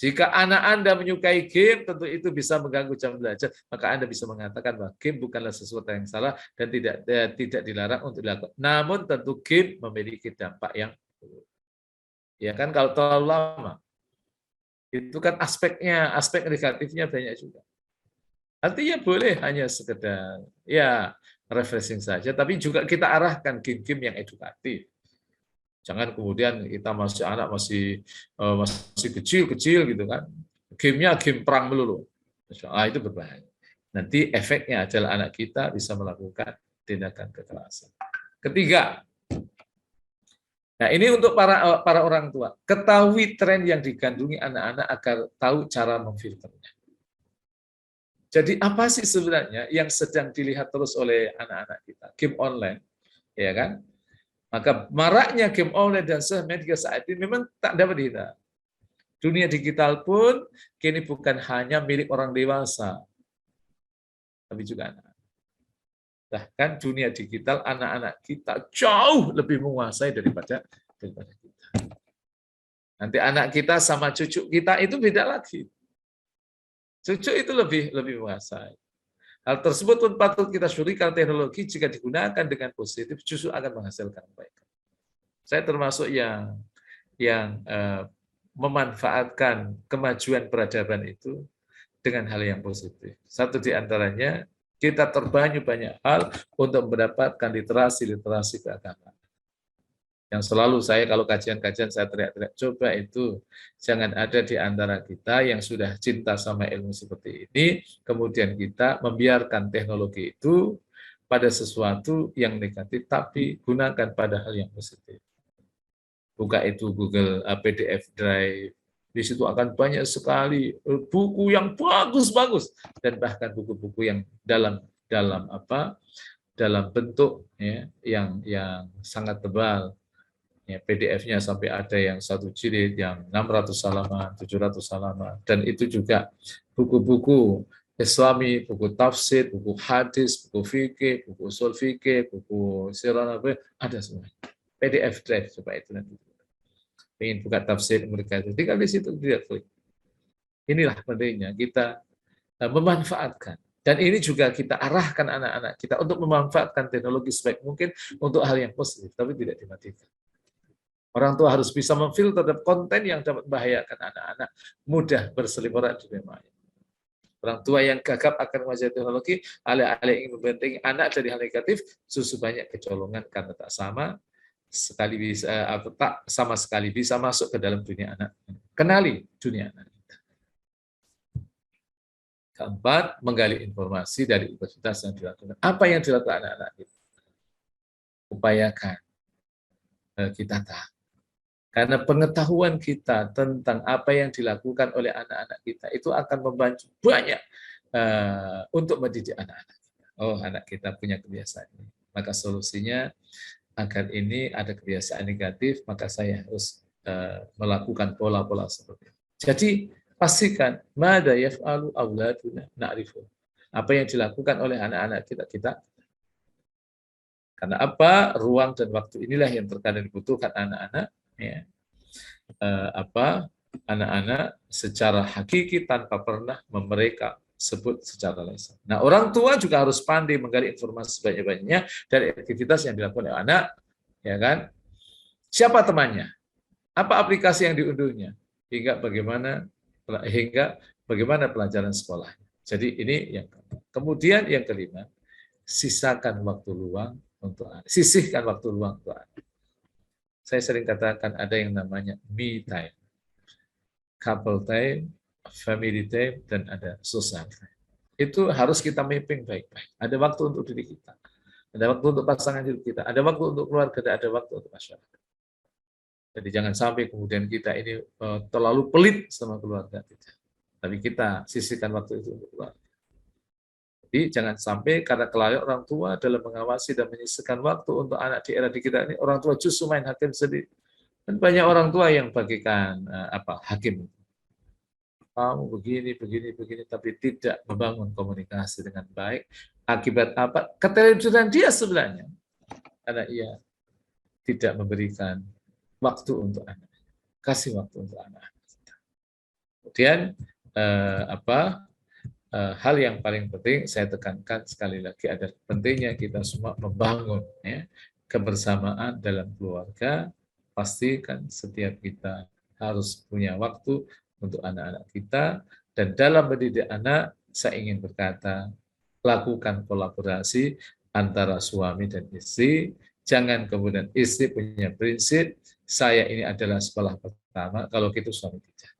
Jika anak Anda menyukai game, tentu itu bisa mengganggu jam belajar. Maka Anda bisa mengatakan bahwa game bukanlah sesuatu yang salah dan tidak dilarang untuk dilakukan. Namun tentu game memiliki dampak yang buruk. Ya kan, kalau terlalu lama, itu kan aspek negatifnya banyak juga. Artinya boleh hanya sekedar ya refreshing saja, tapi juga kita arahkan game-game yang edukatif. Jangan kemudian kita masih kecil-kecil gitu kan. Gamenya game perang melulu. Itu berbahaya. Nanti efeknya adalah anak kita bisa melakukan tindakan kekerasan. Ketiga, nah ini untuk para orang tua. Ketahui tren yang digandungi anak-anak agar tahu cara memfilternya. Jadi apa sih sebenarnya yang sedang dilihat terus oleh anak-anak kita? Game online, ya kan? Maka maraknya game online dan sosial media saat ini memang tak dapat dihindari. Dunia digital pun kini bukan hanya milik orang dewasa, tapi juga anak-anak. Bahkan dunia digital anak-anak kita jauh lebih menguasai daripada kita. Nanti anak kita sama cucu kita itu beda lagi. Cucu itu lebih menguasai. Hal tersebut pun patut kita syukuri karena teknologi jika digunakan dengan positif justru akan menghasilkan kebaikan. Saya termasuk yang memanfaatkan kemajuan peradaban itu dengan hal yang positif. Satu di antaranya kita terbanyak banyak hal untuk mendapatkan literasi keagamaan. Yang selalu saya kalau kajian-kajian saya teriak-teriak, coba itu jangan ada di antara kita yang sudah cinta sama ilmu seperti ini, kemudian kita membiarkan teknologi itu pada sesuatu yang negatif, tapi gunakan pada hal yang positif. Buka itu Google PDF Drive, Di situ akan banyak sekali buku yang bagus-bagus dan bahkan buku-buku yang dalam apa? Dalam bentuk ya, yang sangat tebal. Ya, PDF-nya sampai ada yang 1 jilid, yang 600 halaman, 700 halaman, dan itu juga buku-buku Islami, buku tafsir, buku hadis, buku fikih, buku usul fikih, buku sirah nabawi, ada semua. PDF drive coba itu nanti. Ingin buka tafsir mereka itu, tinggal di situ dia klik. Inilah pentingnya kita memanfaatkan. Dan ini juga kita arahkan anak-anak kita untuk memanfaatkan teknologi sebaik mungkin untuk hal yang positif, tapi tidak dimatikan. Orang tua harus bisa memfilter terhadap konten yang dapat membahayakan anak-anak, mudah berseliweran di dunia maya. Orang tua yang gagap akan menguasai teknologi, alih-alih ingin membentengi anak dari hal negatif, justru banyak kecolongan karena tak sama sekali bisa masuk ke dalam dunia anak. Kenali dunia anak. Keempat, menggali informasi dari universitas yang dilakukan. Apa yang dilakukan anak-anak kita? Upayakan kita tahu. Karena pengetahuan kita tentang apa yang dilakukan oleh anak-anak kita itu akan membantu banyak untuk mendidik anak-anak kita. Oh, anak kita punya kebiasaan ini. Maka solusinya agar ini ada kebiasaan negatif, maka saya harus melakukan pola-pola seperti itu. Jadi pastikan mada yaf'alu auladuna na'rifu. Apa yang dilakukan oleh anak-anak kita. Karena apa? Ruang dan waktu inilah yang terkadang dibutuhkan anak-anak, ya. Anak-anak secara hakiki tanpa pernah mereka sebut secara lisan. Nah, orang tua juga harus pandai menggali informasi sebanyak-banyaknya dari aktivitas yang dilakukan oleh anak, ya kan? Siapa temannya? Apa aplikasi yang diunduhnya? Hingga bagaimana pelajaran sekolah. Jadi ini yang kemudian yang kelima, sisihkan waktu luang untuk anak. Saya sering katakan ada yang namanya me time, couple time, family time, dan ada social time. Itu harus kita mapping baik-baik. Ada waktu untuk diri kita, ada waktu untuk pasangan hidup kita, ada waktu untuk keluarga, dan ada waktu untuk masyarakat. Jadi jangan sampai kemudian kita ini terlalu pelit sama keluarga kita. Tapi kita sisihkan waktu itu untuk keluarga. Jadi jangan sampai karena kelalaian orang tua dalam mengawasi dan menyisihkan waktu untuk anak di era di kita ini, orang tua justru main hakim sendiri. Dan banyak orang tua yang bagikan hakim. Kamu begini, tapi tidak membangun komunikasi dengan baik. Akibat apa? Keteledoran dia sebenarnya. Karena ia tidak memberikan waktu untuk anak. Kasih waktu untuk anak. Kemudian hal yang paling penting saya tekankan sekali lagi adalah pentingnya kita semua membangun kebersamaan dalam keluarga. Pastikan setiap kita harus punya waktu untuk anak-anak kita, dan dalam mendidik anak saya ingin berkata, lakukan kolaborasi antara suami dan istri. Jangan kemudian istri punya prinsip saya ini adalah sekolah pertama, kalau gitu suami tidak.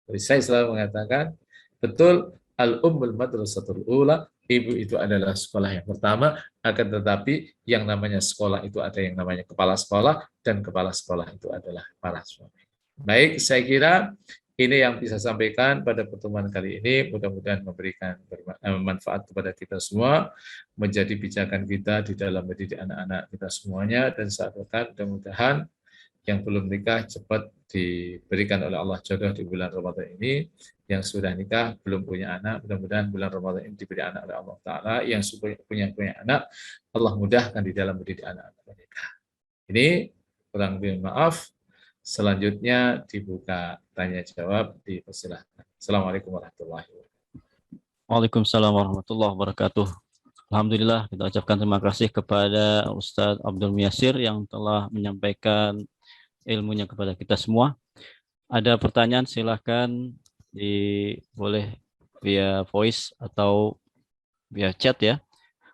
Jadi saya selalu mengatakan betul, al-ummul madrasatul ula, ibu itu adalah sekolah yang pertama, akan tetapi yang namanya sekolah itu ada yang namanya kepala sekolah, dan kepala sekolah itu adalah para suami. Baik, saya kira ini yang bisa sampaikan pada pertemuan kali ini. Mudah-mudahan memberikan manfaat kepada kita semua, menjadi pijakan kita di dalam mendidik anak-anak kita semuanya, dan saat dekat mudah-mudahan yang belum nikah cepat diberikan oleh Allah jodoh di bulan Ramadan ini. Yang sudah nikah belum punya anak, mudah-mudahan bulan Ramadan ini diberi anak oleh Allah Ta'ala. Yang punya anak, Allah mudahkan di dalam mendidik anak-anak mereka. Ini kurang lebih maaf. Selanjutnya dibuka tanya jawab, dipersilahkan. Assalamualaikum warahmatullahi wabarakatuh. Waalaikumsalam warahmatullahi wabarakatuh. Alhamdulillah, kita ucapkan terima kasih kepada Ustadz Abdul Miyasir yang telah menyampaikan ilmunya kepada kita semua. Ada pertanyaan silahkan boleh via voice atau via chat ya.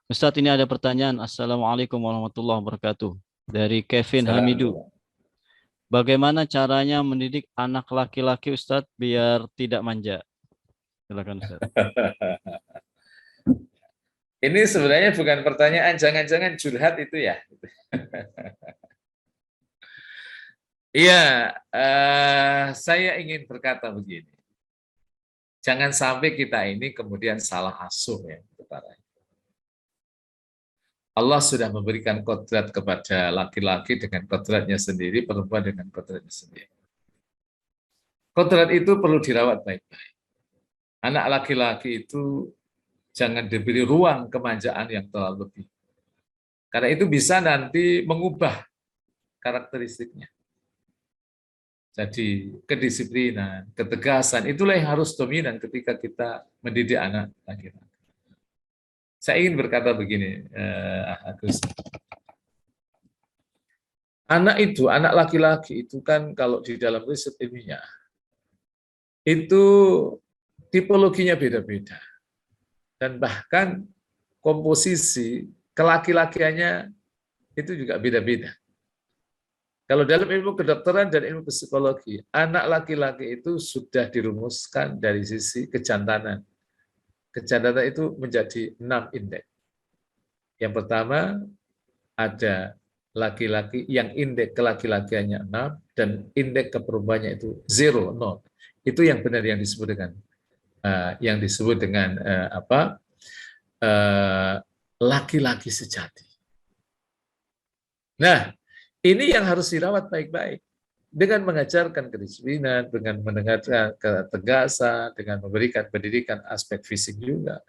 Ustadz, ini ada pertanyaan. Assalamualaikum warahmatullahi wabarakatuh. Dari Kevin Hamidu. Bagaimana caranya mendidik anak laki-laki Ustadz biar tidak manja? Silakan Ustadz. Ini sebenarnya bukan pertanyaan, jangan-jangan curhat itu ya. Iya, saya ingin berkata begini. Jangan sampai kita ini kemudian salah asuh ya, Saudara. Allah sudah memberikan kodrat kepada laki-laki dengan kodratnya sendiri, perempuan dengan kodratnya sendiri. Kodrat itu perlu dirawat baik-baik. Anak laki-laki itu jangan diberi ruang kemanjaan yang terlalu lebih. Karena itu bisa nanti mengubah karakteristiknya. Jadi kedisiplinan, ketegasan, itulah yang harus dominan ketika kita mendidik anak laki-laki. Saya ingin berkata begini, Agus. Anak laki-laki itu kan kalau di dalam riset ilmiah, itu tipologinya beda-beda. Dan bahkan komposisi kelaki-lakiannya itu juga beda-beda. Kalau dalam ilmu kedokteran dan ilmu psikologi, anak laki-laki itu sudah dirumuskan dari sisi kejantanan. Kejantanan itu menjadi 6 indeks. Yang pertama, ada laki-laki yang indeks kelaki-lakiannya 6 dan indeks keperubahannya itu 0, 0. Itu yang benar yang disebut dengan laki-laki sejati. Nah, ini yang harus dirawat baik-baik dengan mengajarkan kedisiplinan, dengan mendengarkan ketegasan, dengan memberikan pendidikan aspek fisik juga.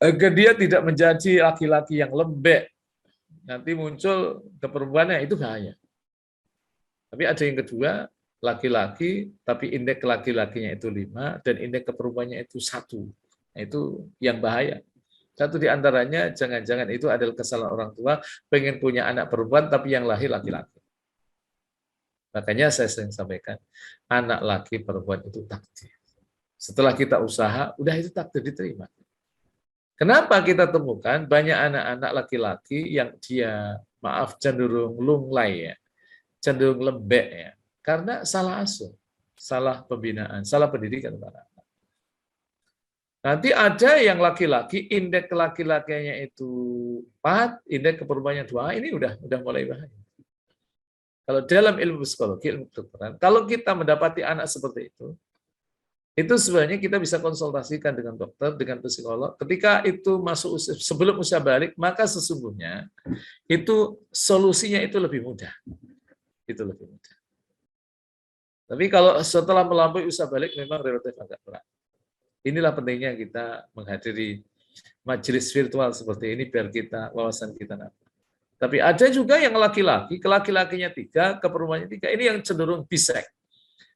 Agar dia tidak menjadi laki-laki yang lembek, nanti muncul keperempuannya, itu bahaya. Tapi ada yang kedua, laki-laki, tapi indeks laki-lakinya itu 5, dan indeks keperempuannya itu 1. Nah, itu yang bahaya. Satu di antaranya, jangan-jangan itu adalah kesalahan orang tua, pengen punya anak perempuan, tapi yang lahir laki-laki. Makanya saya sering sampaikan, anak laki perempuan itu takdir. Setelah kita usaha, udah itu takdir diterima. Kenapa kita temukan banyak anak-anak laki-laki yang dia, maaf, cenderung lunglai ya, cenderung lembek ya, karena salah asuh, salah pembinaan, salah pendidikan para anak. Nanti ada yang laki-laki, indeks laki-lakinya itu 4, indeks keperempuannya 2, ini udah mulai bahaya. Kalau dalam ilmu psikologi, ilmu kedokteran, kalau kita mendapati anak seperti itu sebenarnya kita bisa konsultasikan dengan dokter, dengan psikolog. Ketika itu masuk usia, sebelum usia balik, maka sesungguhnya itu solusinya itu lebih mudah. Itu lebih mudah. Tapi kalau setelah melampaui usia balik, memang relatif agak berat. Inilah pentingnya kita menghadiri majelis virtual seperti ini biar kita wawasan kita nambah. Tapi ada juga yang laki-laki, kelaki-lakinya 3, keperempuannya 3. Ini yang cenderung bisek.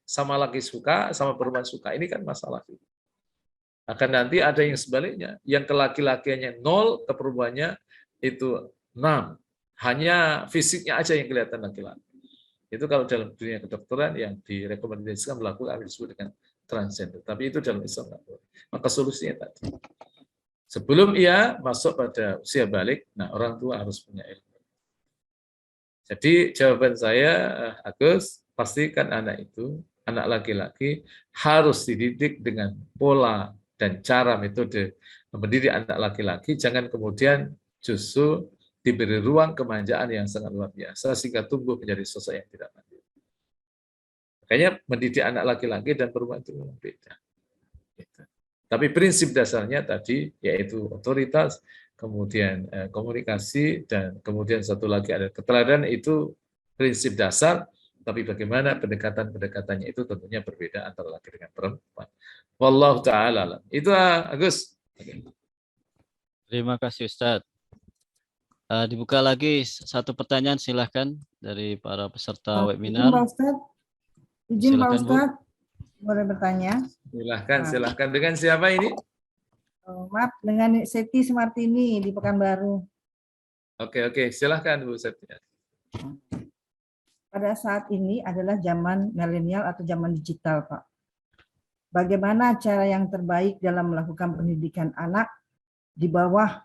Sama laki suka, sama perempuan suka. Ini kan masalah. Akan nanti ada yang sebaliknya, yang kelaki-lakiannya 0, keperempuannya itu 6. Hanya fisiknya aja yang kelihatan laki-laki. Itu kalau dalam dunia kedokteran yang direkomendasikan melakukan yang disebut dengan transgender. Tapi itu dalam Islam tidak boleh. Maka solusinya tadi. Sebelum ia masuk pada usia balik, nah orang tua harus punya ilmu. Jadi jawaban saya, Agus, pastikan anak itu, anak laki-laki, harus dididik dengan pola dan cara metode mendidik anak laki-laki. Jangan kemudian justru diberi ruang kemanjaan yang sangat luar biasa sehingga tumbuh menjadi sosok yang tidak mandiri. Makanya mendidik anak laki-laki dan perempuan itu memang beda. Tapi prinsip dasarnya tadi yaitu otoritas, kemudian komunikasi, dan kemudian satu lagi ada keteladanan. Itu prinsip dasar, tapi bagaimana pendekatan-pendekatannya itu tentunya berbeda antara laki dengan perempuan. Wallahu ta'ala. Itu Agus. Terima kasih Ustadz. Dibuka lagi satu pertanyaan, silahkan dari para peserta webinar. Izin Pak Ustadz, boleh bertanya? Silahkan. Dengan siapa ini? Maaf, dengan Seti Semartini di Pekanbaru. Oke, silahkan Bu Seti. Pada saat ini adalah zaman milenial atau zaman digital, Pak. Bagaimana cara yang terbaik dalam melakukan pendidikan anak di bawah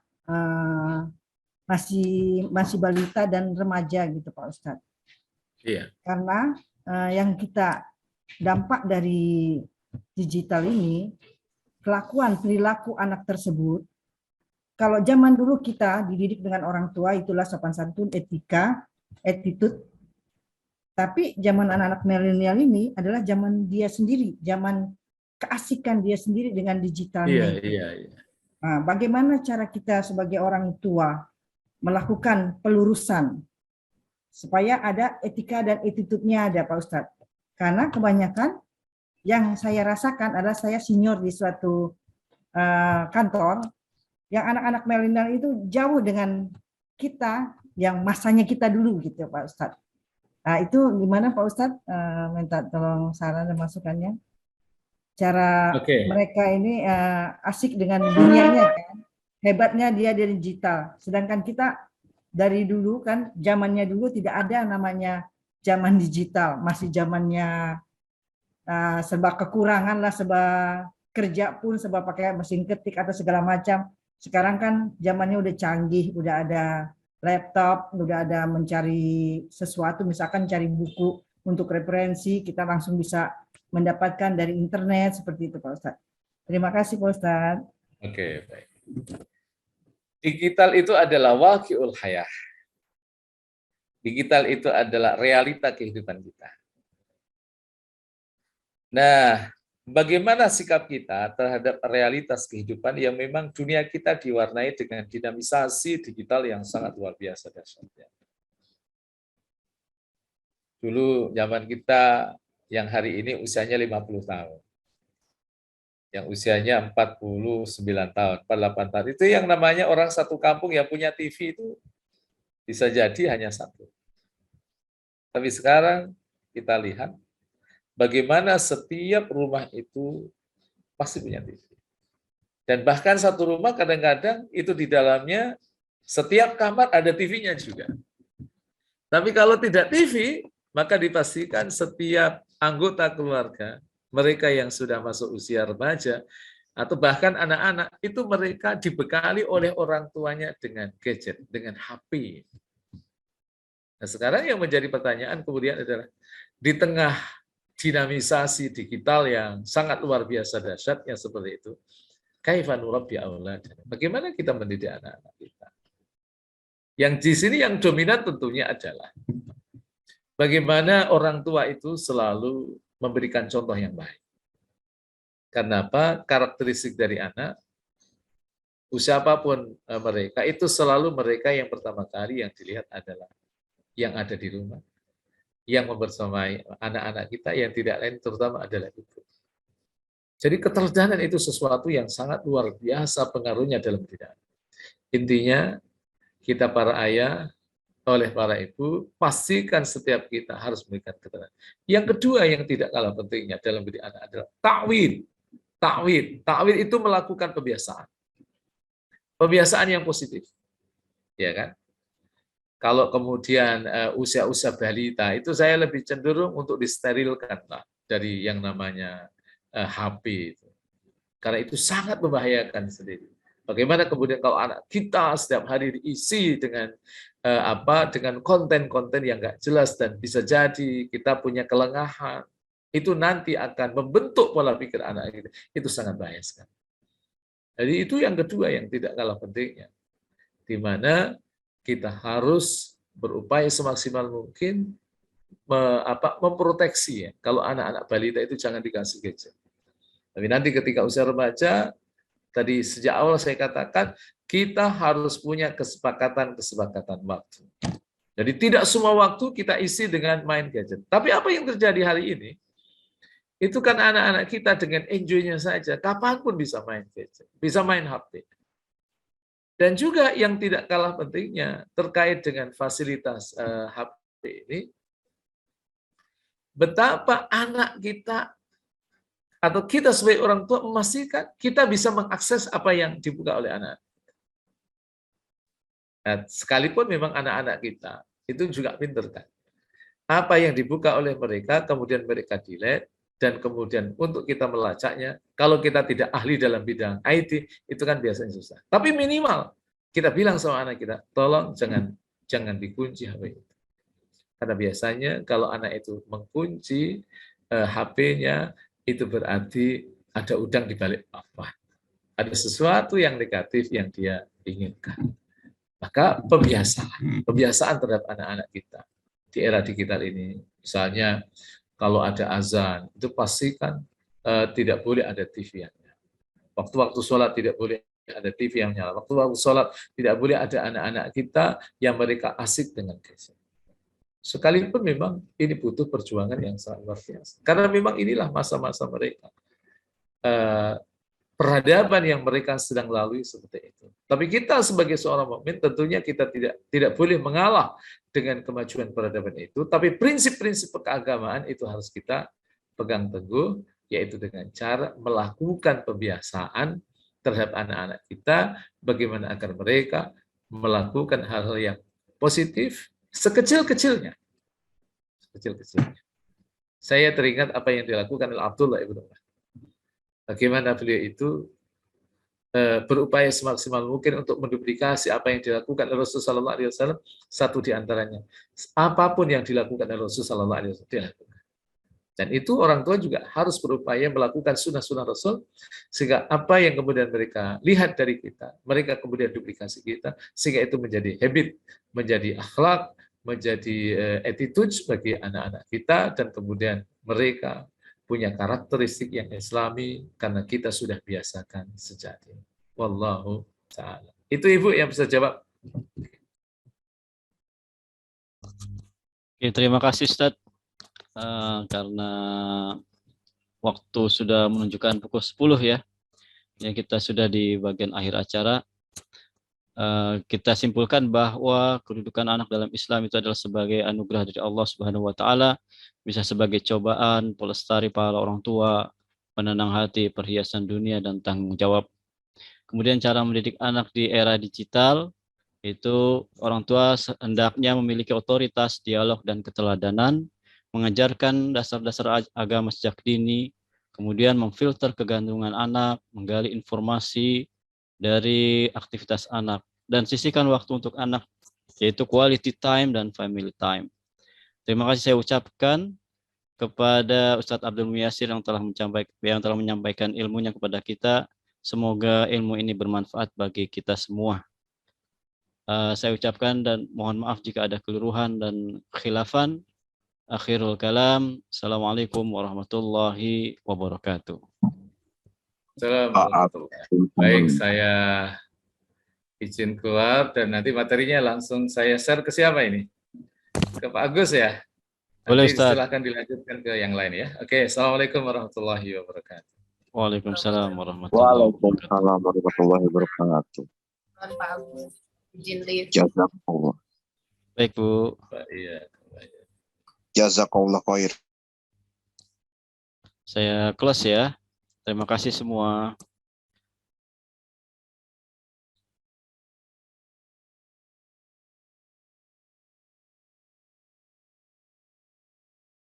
masih balita dan remaja gitu Pak Ustadz. Iya. Karena yang kita dampak dari digital ini, kelakuan perilaku anak tersebut, kalau zaman dulu kita dididik dengan orang tua, itulah sopan santun, etika, attitude, Tapi zaman anak-anak milenial ini adalah zaman dia sendiri, zaman keasikan dia sendiri dengan digitalnya itu. Iya. Nah, bagaimana cara kita sebagai orang tua melakukan pelurusan supaya ada etika dan attitude-nya ada, Pak Ustadz. Karena kebanyakan yang saya rasakan adalah saya senior di suatu kantor, yang anak-anak milenial itu jauh dengan kita yang masanya kita dulu gitu Pak Ustadz. Nah itu gimana Pak Ustadz? Minta tolong saran dan masukannya. Cara mereka ini asik dengan dunianya kan. Hebatnya dia dari digital. Sedangkan kita dari dulu kan zamannya dulu tidak ada namanya zaman digital. Masih zamannya serba kekurangan lah, serba kerja pun serba pakai mesin ketik atau segala macam. Sekarang kan zamannya udah canggih, udah ada laptop, udah ada mencari sesuatu, misalkan cari buku untuk referensi, kita langsung bisa mendapatkan dari internet, seperti itu Pak Ustadz. Terima kasih Pak Ustadz. Oke, baik. Digital itu adalah waqi'ul hayah. Digital itu adalah realita kehidupan kita. Nah, bagaimana sikap kita terhadap realitas kehidupan yang memang dunia kita diwarnai dengan dinamisasi digital yang sangat luar biasa dahsyatnya. Dulu zaman kita yang hari ini usianya 50 tahun. Yang usianya 49 tahun, 48 tahun. Itu yang namanya orang satu kampung yang punya TV itu bisa jadi hanya satu. Tapi sekarang kita lihat bagaimana setiap rumah itu pasti punya TV. Dan bahkan satu rumah kadang-kadang itu di dalamnya setiap kamar ada TV-nya juga. Tapi kalau tidak TV, maka dipastikan setiap anggota keluarga, mereka yang sudah masuk usia remaja, atau bahkan anak-anak, itu mereka dibekali oleh orang tuanya dengan gadget, dengan HP. Nah sekarang yang menjadi pertanyaan kemudian adalah, di tengah dinamisasi digital yang sangat luar biasa dahsyatnya seperti itu, kaifa nurabbi auladana? Bagaimana kita mendidik anak-anak kita? Yang di sini yang dominan tentunya adalah bagaimana orang tua itu selalu memberikan contoh yang baik. Karena apa? Karakteristik dari anak, usia apapun mereka, itu selalu mereka yang pertama kali yang dilihat adalah yang ada di rumah. Yang membersamai anak-anak kita yang tidak lain terutama adalah ibu. Jadi keteladanan itu sesuatu yang sangat luar biasa pengaruhnya dalam didikan. Intinya kita para ayah, oleh para ibu, pastikan setiap kita harus memberikan keteladanan. Yang kedua yang tidak kalah pentingnya dalam mendidik anak adalah takwid. Takwid itu melakukan kebiasaan. Kebiasaan yang positif. Ya kan? Kalau kemudian usia-usia balita itu saya lebih cenderung untuk disterilkan lah dari yang namanya HP itu. Karena itu sangat membahayakan sendiri. Bagaimana kemudian kalau anak kita setiap hari diisi dengan dengan konten-konten yang nggak jelas dan bisa jadi kita punya kelengahan, itu nanti akan membentuk pola pikir anak kita. Itu sangat bahaya sekali. Jadi itu yang kedua yang tidak kalah pentingnya, di mana kita harus berupaya semaksimal mungkin memproteksi ya. Kalau anak-anak balita itu jangan dikasih gadget. Tapi nanti ketika usia remaja, tadi sejak awal saya katakan, kita harus punya kesepakatan waktu. Jadi tidak semua waktu kita isi dengan main gadget. Tapi apa yang terjadi hari ini, itu kan anak-anak kita dengan enjoy-nya saja, kapanpun bisa main gadget, bisa main HP. Dan juga yang tidak kalah pentingnya terkait dengan fasilitas HP ini, betapa anak kita atau kita sebagai orang tua memastikan kita bisa mengakses apa yang dibuka oleh anak. Nah, sekalipun memang anak-anak kita itu juga pintar kan. Apa yang dibuka oleh mereka, kemudian mereka delete, dan kemudian untuk kita melacaknya, kalau kita tidak ahli dalam bidang IT, itu kan biasanya susah. Tapi minimal, kita bilang sama anak kita, tolong jangan dikunci HP itu. Karena biasanya kalau anak itu mengunci HP-nya, itu berarti ada udang di balik papan. Ada sesuatu yang negatif yang dia inginkan. Maka pembiasaan terhadap anak-anak kita di era digital ini. Misalnya kalau ada azan, itu pastikan tidak boleh ada TV yang nyala. Waktu-waktu sholat tidak boleh ada TV yang nyala. Waktu-waktu sholat tidak boleh ada anak-anak kita yang mereka asik dengan gadget. Sekalipun memang ini butuh perjuangan yang sangat luar biasa. Karena memang inilah masa-masa mereka. Peradaban yang mereka sedang lalui seperti itu. Tapi kita sebagai seorang mukmin tentunya kita tidak boleh mengalah dengan kemajuan peradaban itu. Tapi prinsip-prinsip keagamaan itu harus kita pegang teguh, yaitu dengan cara melakukan pembiasaan terhadap anak-anak kita, bagaimana agar mereka melakukan hal-hal yang positif, sekecil-kecilnya. Sekecil-kecilnya. Saya teringat apa yang dilakukan oleh Abdullah ibn Umar. Bagaimana beliau itu berupaya semaksimal mungkin untuk menduplikasi apa yang dilakukan oleh Rasulullah SAW. Satu di antaranya, apapun yang dilakukan oleh Rasulullah SAW dilakukan. Dan itu orang tua juga harus berupaya melakukan sunnah-sunnah Rasul, sehingga apa yang kemudian mereka lihat dari kita, mereka kemudian duplikasi kita, sehingga itu menjadi habit, menjadi akhlak, menjadi attitude bagi anak-anak kita, dan kemudian mereka punya karakteristik yang islami, karena kita sudah biasakan sejak ini. Wallahu ta'ala. Itu Ibu yang bisa jawab. Oke, terima kasih Ustadz. Karena waktu sudah menunjukkan pukul 10 ya. Yang kita sudah di bagian akhir acara. Kita simpulkan bahwa kedudukan anak dalam Islam itu adalah sebagai anugerah dari Allah Subhanahu wa taala, bisa sebagai cobaan, pelestari pahala orang tua, penenang hati, perhiasan dunia, dan tanggung jawab. Kemudian cara mendidik anak di era digital itu orang tua hendaknya memiliki otoritas, dialog, dan keteladanan, mengajarkan dasar-dasar agama sejak dini, kemudian memfilter kegantungan anak, menggali informasi dari aktivitas anak, dan sisihkan waktu untuk anak, yaitu quality time dan family time. Terima kasih saya ucapkan kepada Ustadz Abdul Muyasir yang telah menyampaikan ilmunya kepada kita. Semoga ilmu ini bermanfaat bagi kita semua. Saya ucapkan dan mohon maaf jika ada keliruan dan khilafan. Akhirul kalam. Assalamualaikum warahmatullahi wabarakatuh. Assalamualaikum. Baik, saya izin keluar dan nanti materinya langsung saya share ke siapa ini? Ke Pak Agus ya? Boleh, Nanti Ustaz. silahkan dilanjutkan ke yang lain ya. Oke, Assalamualaikum warahmatullahi wabarakatuh. Waalaikumsalam warahmatullahi wabarakatuh. Waalaikumsalam warahmatullahi wabarakatuh. Pak Agus, izin live. Jazakallah. Baik, Bu. Iya. Jazakallah khair. Saya close ya. Terima kasih semua.